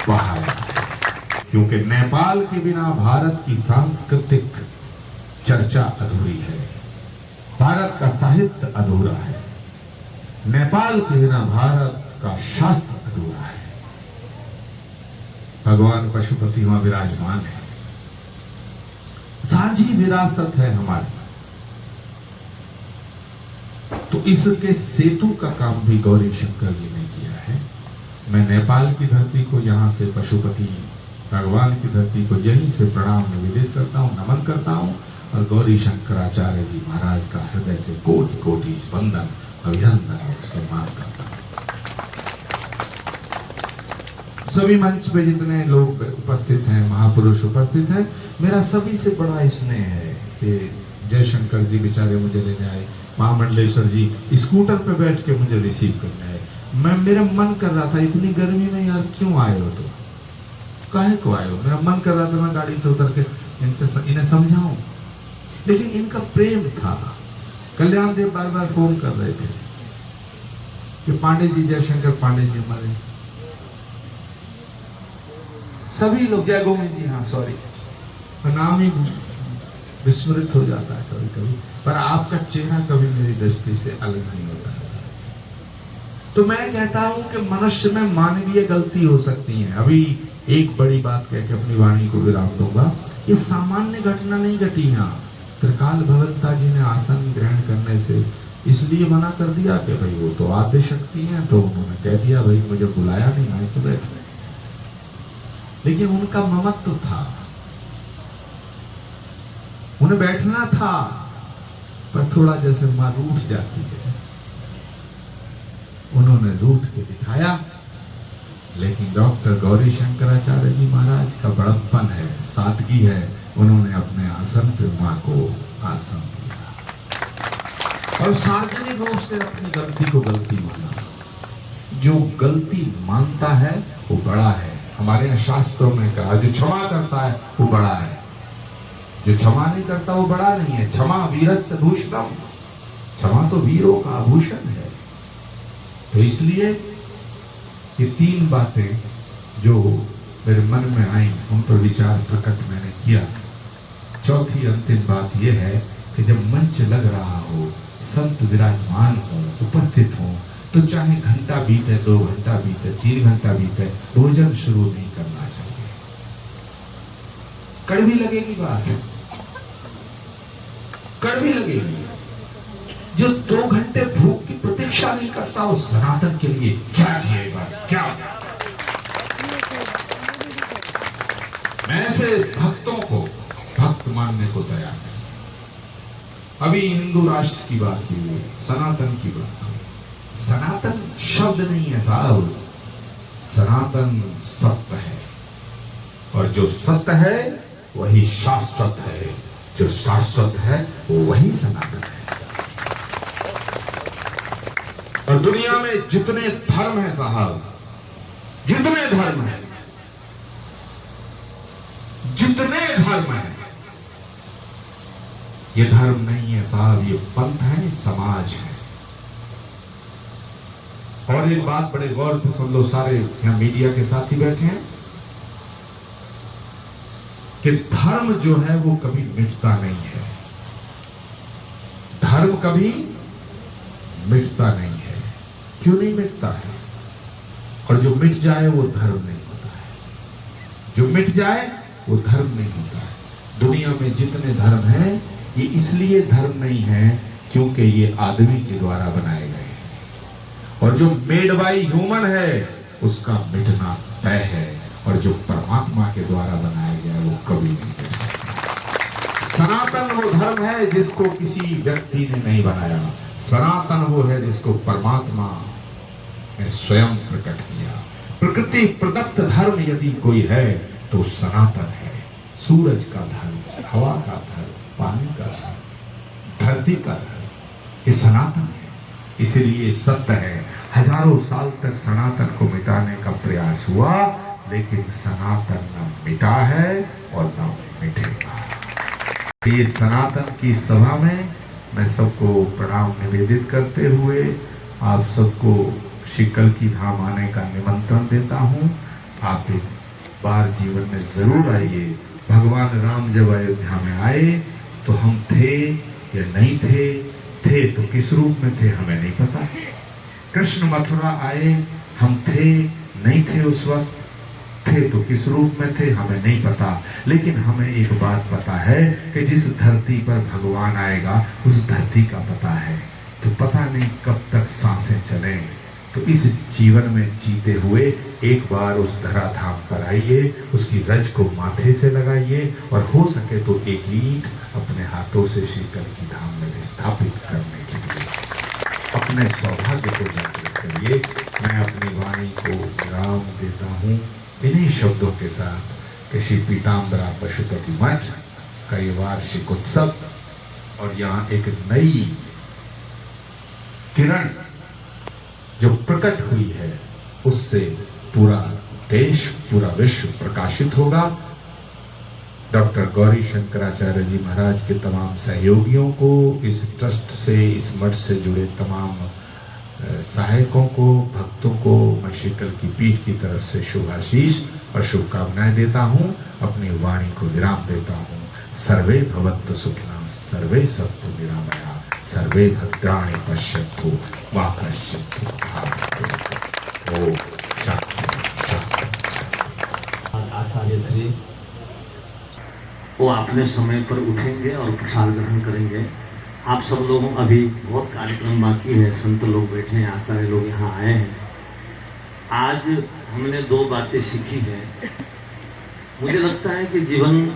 बढ़ाया, क्योंकि नेपाल के बिना भारत की सांस्कृतिक चर्चा अधूरी है, भारत का साहित्य अधूरा है, नेपाल के बिना भारत का शास्त्र अधूरा है। भगवान पशुपति वहां विराजमान है, साझी विरासत है हमारी। तो इसके सेतु का काम भी गौरी शंकर जी ने किया है। मैं नेपाल की धरती को, यहाँ से पशुपति भगवान की धरती को यहीं से प्रणाम निवेदित करता हूँ, नमन करता हूँ, और गौरी शंकराचार्य जी महाराज का हृदय से कोटि कोटि वंदन, अभिनंदन और सम्मान करता हूँ। सभी मंच पे जितने लोग उपस्थित हैं, महापुरुष उपस्थित हैं, मेरा सभी से बड़ा स्नेह है कि जयशंकर जी बेचारे मुझे लेने आए, महामंडलेश्वर जी स्कूटर पे बैठ के मुझे रिसीव करने आए। मेरा मन कर रहा था इतनी गर्मी में यार क्यों आए हो, तो काहे को आए हो, मेरा मन कर रहा था मैं गाड़ी से उतर के इन्हें समझाऊं, लेकिन इनका प्रेम था। कल्याण देव बार बार फोन कर रहे थे कि पांडे जी, जयशंकर पांडे जी हमारे, सभी लोग, जय गोविंद जी, हाँ सॉरी नाम ही विस्मृत हो जाता है कभी कभी, पर आपका चेहरा कभी मेरी दृष्टि से अलग नहीं होता है। तो मैं कहता हूं कि मनुष्य में मानवीय गलती हो सकती है। अभी एक बड़ी बात कह के अपनी वाणी को विराम दूंगा। ये सामान्य घटना नहीं घटी यहाँ। त्रिकाल भगवंता जी ने आसन ग्रहण करने से इसलिए मना कर दिया कि भाई वो तो आद्य शक्ति है, तो उन्होंने कह दिया भाई मुझे बुलाया नहीं, आए तो बैठे। लेकिन उनका ममत्व था, उन्हें बैठना था, पर थोड़ा जैसे मां रूठ जाती है, उन्होंने रूठ के दिखाया। लेकिन डॉक्टर गौरी शंकराचार्य जी महाराज का बड़प्पन है, सादगी है, उन्होंने अपने आसन पे मां को आसन दिया और सार्वजनिक रूप से अपनी गलती को गलती माना। जो गलती मानता है वो बड़ा है। हमारे यहाँ शास्त्रों में कहा जो क्षमा करता है वो बड़ा है, जो क्षमा नहीं करता वो बड़ा नहीं है। क्षमा वीरस्य भूषणम, क्षमा तो वीरों का आभूषण है। तो इसलिए ये तीन बातें जो मेरे मन में आई, उन पर विचार प्रकट मैंने किया। चौथी अंतिम बात यह है कि जब मंच लग रहा हो, संत विराजमान हो, उपस्थित हो, तो चाहे घंटा बीते, 2 घंटा बीते, 3 घंटा बीते, भोजन शुरू नहीं करना चाहिए। कड़वी लगेगी बात, कड़वी लगेगी। जो 2 घंटे भूख की प्रतीक्षा नहीं करता, वो सनातन के लिए क्या जिएगा, क्या? मैं ऐसे भक्तों को भक्त मानने को तैयार नहीं। अभी हिंदू राष्ट्र की बात हुई, सनातन की बात हुई। सनातन शब्द नहीं है साहब, सनातन सत्य है, और जो सत्य है वही शाश्वत है, जो शाश्वत है वो वही सनातन है। और दुनिया में जितने धर्म है साहब, जितने धर्म है, जितने धर्म है, ये धर्म नहीं है साहब, ये पंथ है, समाज है। और एक बात बड़े गौर से सुन लो, सारे यहां मीडिया के साथी बैठे हैं, कि धर्म जो है वो कभी मिटता नहीं है। धर्म कभी मिटता नहीं है। क्यों नहीं मिटता है? और जो मिट जाए वो धर्म नहीं होता है, जो मिट जाए वो धर्म नहीं होता है। दुनिया में जितने धर्म हैं, ये इसलिए धर्म नहीं है क्योंकि ये आदमी के द्वारा बनाए गए हैं, और जो मेड बाय ह्यूमन है उसका मिटना तय है, और जो परमात्मा के द्वारा बनाया गया है वो कभी नहीं मिट सकता। सनातन वो धर्म है जिसको किसी व्यक्ति ने नहीं बनाया, सनातन वो है जिसको परमात्मा ने स्वयं प्रकट किया। प्रकृति प्रदत्त धर्म यदि कोई है तो सनातन है। सूरज का धर्म, हवा का धर्म, पानी का धर्म, धरती का धर्म, ये सनातन है, इसीलिए सत्य है। हजारों साल तक सनातन को मिटाने का प्रयास हुआ, लेकिन सनातन न मिटा है और न मिटेगा। ये सनातन की सभा में मैं सबको प्रणाम निवेदित करते हुए आप सबको श्री कल्कि धाम आने का निमंत्रण देता हूँ। आप एक बार जीवन में जरूर आइए। भगवान राम जब अयोध्या में आए तो हम थे या नहीं थे तो किस रूप में थे हमें नहीं पता। कृष्ण मथुरा आए, हम थे नहीं थे उस वक्त, थे तो किस रूप में थे हमें नहीं पता। लेकिन हमें एक बात पता है कि जिस धरती पर भगवान आएगा उस धरती का पता है। तो पता नहीं कब तक सांसें चलें, तो इस जीवन में जीते हुए एक बार उस धराधाम पर आइए, उसकी रज को माथे से लगाइए और हो सके तो एक ईंट अपने हाथों से श्री कल्कि धाम में स्थापित करने के लिए अपने सौभाग्य को जागृत करिए। मैं अपनी वाणी को विराम देता हूँ इन्हीं शब्दों के साथ कि श्री पीताम्बरा पशुपति मठ का ये वार्षिक उत्सव और यहाँ एक नई किरण जो प्रकट हुई है उससे पूरा देश, पूरा विश्व प्रकाशित होगा। डॉक्टर गौरी शंकराचार्य जी महाराज के तमाम सहयोगियों को, इस ट्रस्ट से, इस मठ से जुड़े तमाम सहायकों को, भक्तों को मैं श्री कल्कि पीठ की तरफ से शुभाशीष और शुभकामनाएं देता हूं। अपनी वाणी को विराम देता हूं। सर्वे भवन्तु सुखिनः, सर्वे सन्तु निरामयाः, सर्वे भद्राणि पश्यन्तु मा कश्चित् दुःखभाग्। ओम शांति। आचार्य श्री वो अपने समय पर उठेंगे और प्रसाद ग्रहण करेंगे। आप सब लोगों अभी बहुत कार्यक्रम बाकी है, संत लोग बैठे हैं, आचार्य लोग यहाँ आए हैं। आज हमने दो बातें सीखी है। मुझे लगता है कि जीवन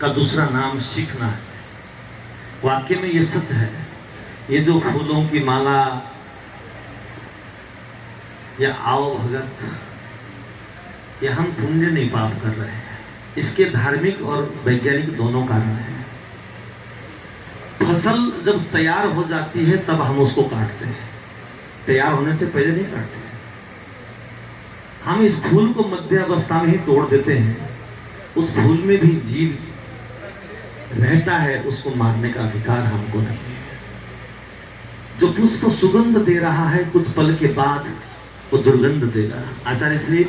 का दूसरा नाम सीखना है। वाकई में ये सच है। ये जो फूलों की माला या आओ भगत, ये हम पुण्य नहीं पाप कर रहे हैं। इसके धार्मिक और वैज्ञानिक दोनों कारण हैं। फसल जब तैयार हो जाती है तब हम उसको काटते हैं, तैयार होने से पहले नहीं काटते हैं। हम इस फूल को मध्य अवस्था में ही तोड़ देते हैं। उस फूल में भी जीव रहता है, उसको मारने का अधिकार हमको नहीं है। जो पुष्प सुगंध दे रहा है कुछ पल के बाद वो दुर्गंध देगा। आचार्य श्री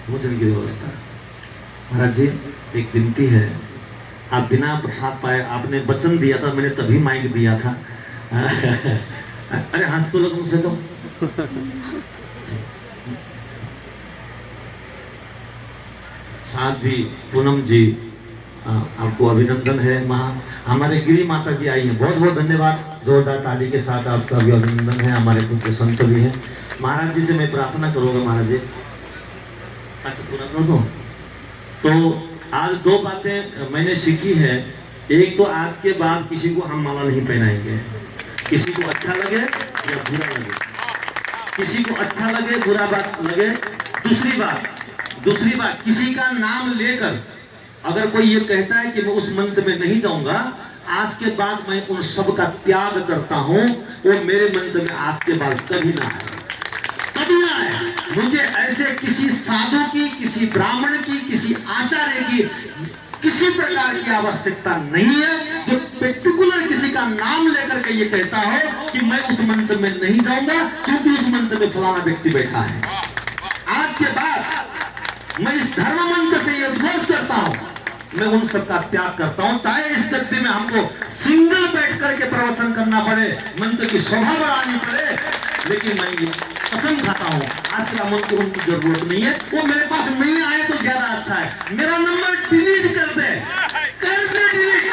भोजन की व्यवस्था। महाराज जी एक विनती है, आप बिना प्रसाद पाए, आपने वचन दिया था, मैंने तभी माइक दिया था। अरे हंस तो लोग मुझसे तो साथ भी पूनम जी आपको अभिनंदन है। हमारे गिरी माता जी आई हैं, बहुत बहुत धन्यवाद। जोरदार ताली के साथ आपका भी अभिनंदन है। हमारे कुछ संत भी हैं। महाराज जी से मैं प्रार्थना करूंगा, महाराज जी अच्छा पूरा कर दो। तो आज दो बातें मैंने सीखी है। एक तो आज के बाद किसी को हम माला नहीं पहनाएंगे, किसी को अच्छा लगे या बुरा लगे, किसी को अच्छा लगे बुरा बात लगे। दूसरी बात किसी का नाम लेकर अगर कोई ये कहता है कि मैं उस मंच में नहीं जाऊंगा, आज के बाद मैं उन सब का त्याग करता हूं, वो मेरे मंच में आज के बाद कभी ना आए, कभी ना आए। मुझे ऐसे किसी साधु की, किसी ब्राह्मण की, किसी आचार्य की किसी प्रकार की आवश्यकता नहीं है जो पर्टिकुलर किसी का नाम लेकर के ये कहता हो कि मैं उस मंच में नहीं जाऊंगा क्योंकि उस मंच में फलाना व्यक्ति बैठा है। आज के बाद मैं इस धर्म मंच से ये घोष करता हूं, मैं उन सबका त्याग करता हूं। चाहे इस व्यक्ति में हमको सिंगल बैठ करके प्रवचन करना पड़े, मंच की शोभा बढ़ानी पड़े, लेकिन मैं ये कसम खाता हूं आज का मंच को उनकी जरूरत नहीं है। वो मेरे पास नहीं आए तो ज्यादा अच्छा है। मेरा नंबर डिलीट कर दे डिलीट,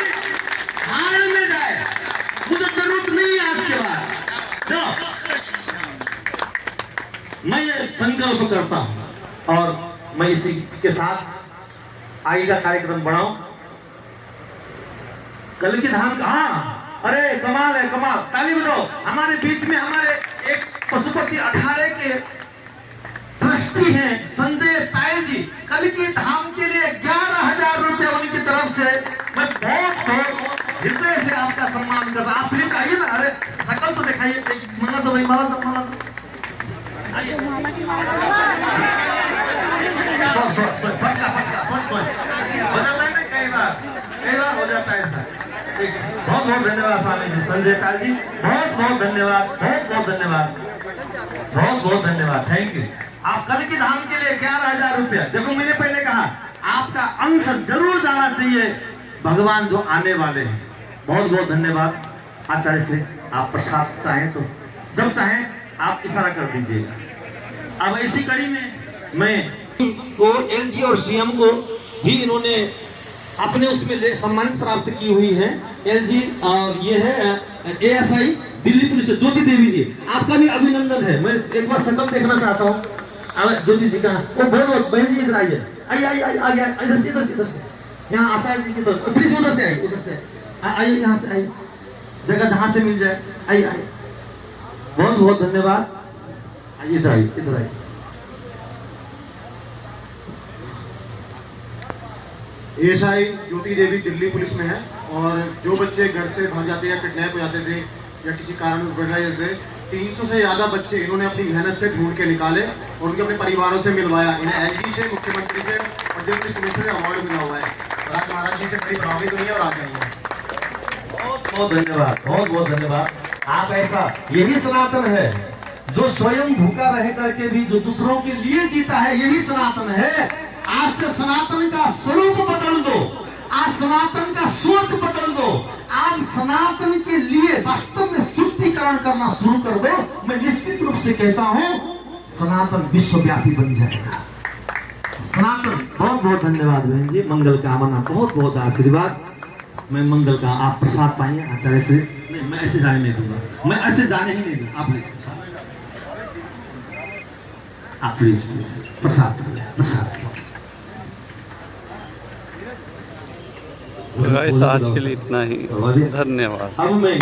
हार में जाए, मुझे जरूरत नहीं है आज के बाद। जाओ, मैं ये संकल्प करता हूं और मैं इसी के साथ आगे का कार्यक्रम बढ़ाऊं। कल्कि धाम का, हाँ अरे कमाल है, कमाल, ताली बजाओ। हमारे बीच में हमारे एक पशुपति अखाड़े के ट्रस्टी हैं संजय ताये जी, कल्कि धाम के लिए 11,000 रुपए उनकी तरफ से मैं बहुत हृदय से आपका सम्मान करता। आप प्लीज आइए ना। अरे मंगल तो दिखाइए, मंगल तो भाई, माला तो, माला तो। आइए। बदलना है ना, कई बार हो जाता है ऐसा। बहुत बहुत धन्यवाद स्वामी जी, संजय पाल जी, बहुत बहुत धन्यवाद, बहुत बहुत धन्यवाद, बहुत बहुत धन्यवाद, थैंक यू। आप कल की धाम के लिए 11,000 रुपया, देखो मैंने पहले कहा आपका अंश जरूर जाना चाहिए भगवान जो आने वाले हैं। बहुत बहुत धन्यवाद आचार्य श्री। आप प्रसाद चाहें तो जब चाहें आप इशारा कर दीजिएगा। अब इसी कड़ी में मैं को एलजी और सीएम को भी इन्होंने अपने उसमें सम्मानित प्राप्त की हुई है। एलजी ये है एएसआई दिल्ली पुलिस ज्योति देवी जी, आपका भी अभिनंदन है। मैं एक बार शकल देखना चाहता हूँ ज्योति जी का। वो बहुत बहन जी इधर आइए, आइए आइए, इधर से इधर से इधर से, यहाँ आचार्य जी की तरफ, प्लीज उधर से आइए, उधर से आइए, यहाँ से आइए, जगह जहाँ से मिल जाए, आइए आइए। बहुत बहुत धन्यवाद, आइए इधर आइए, इधर आइए। एएसआई ज्योति देवी दिल्ली पुलिस में है, और जो बच्चे घर से भाग जाते या किडनैप हो जाते थे या किसी कारण बढ़ रहे थे, 300 से ज्यादा बच्चे इन्होंने अपनी मेहनत से ढूंढ के निकाले और उनके अपने परिवारों से मिलवाया। इन्हें एलजी से, मुख्यमंत्री से और डिप्टी कमिश्नर से अवार्ड मिला हुआ है। राज महाराज जी से बड़ी बराबरी तो नहीं है और आगे नहीं है। बहुत बहुत धन्यवाद, बहुत बहुत धन्यवाद। आप ऐसा, यही सनातन है जो स्वयं भूखा रह करके भी जो दूसरों के लिए जीता है, यही सनातन है। आज से सनातन का स्वरूप बदल दो, आज सनातन का सोच बदल दो, आज सनातन के लिए वास्तव में स्तुतिकरण करना शुरू कर दो। मैं निश्चित रूप से कहता हूं सनातन विश्वव्यापी बन जाएगा। सनातन। बहुत बहुत धन्यवाद बहन जी, मंगल कामना, बहुत बहुत आशीर्वाद। मैं मंगल का, आप प्रसाद पाएंगे आचार्य से। नहीं, मैं ऐसे जाने नहीं दूंगा, मैं ऐसे जाने ही नहीं दूंगा। आप प्लीज प्रसाद प्रसाद। गाइस आज के लिए इतना ही, धन्यवाद। अब मैं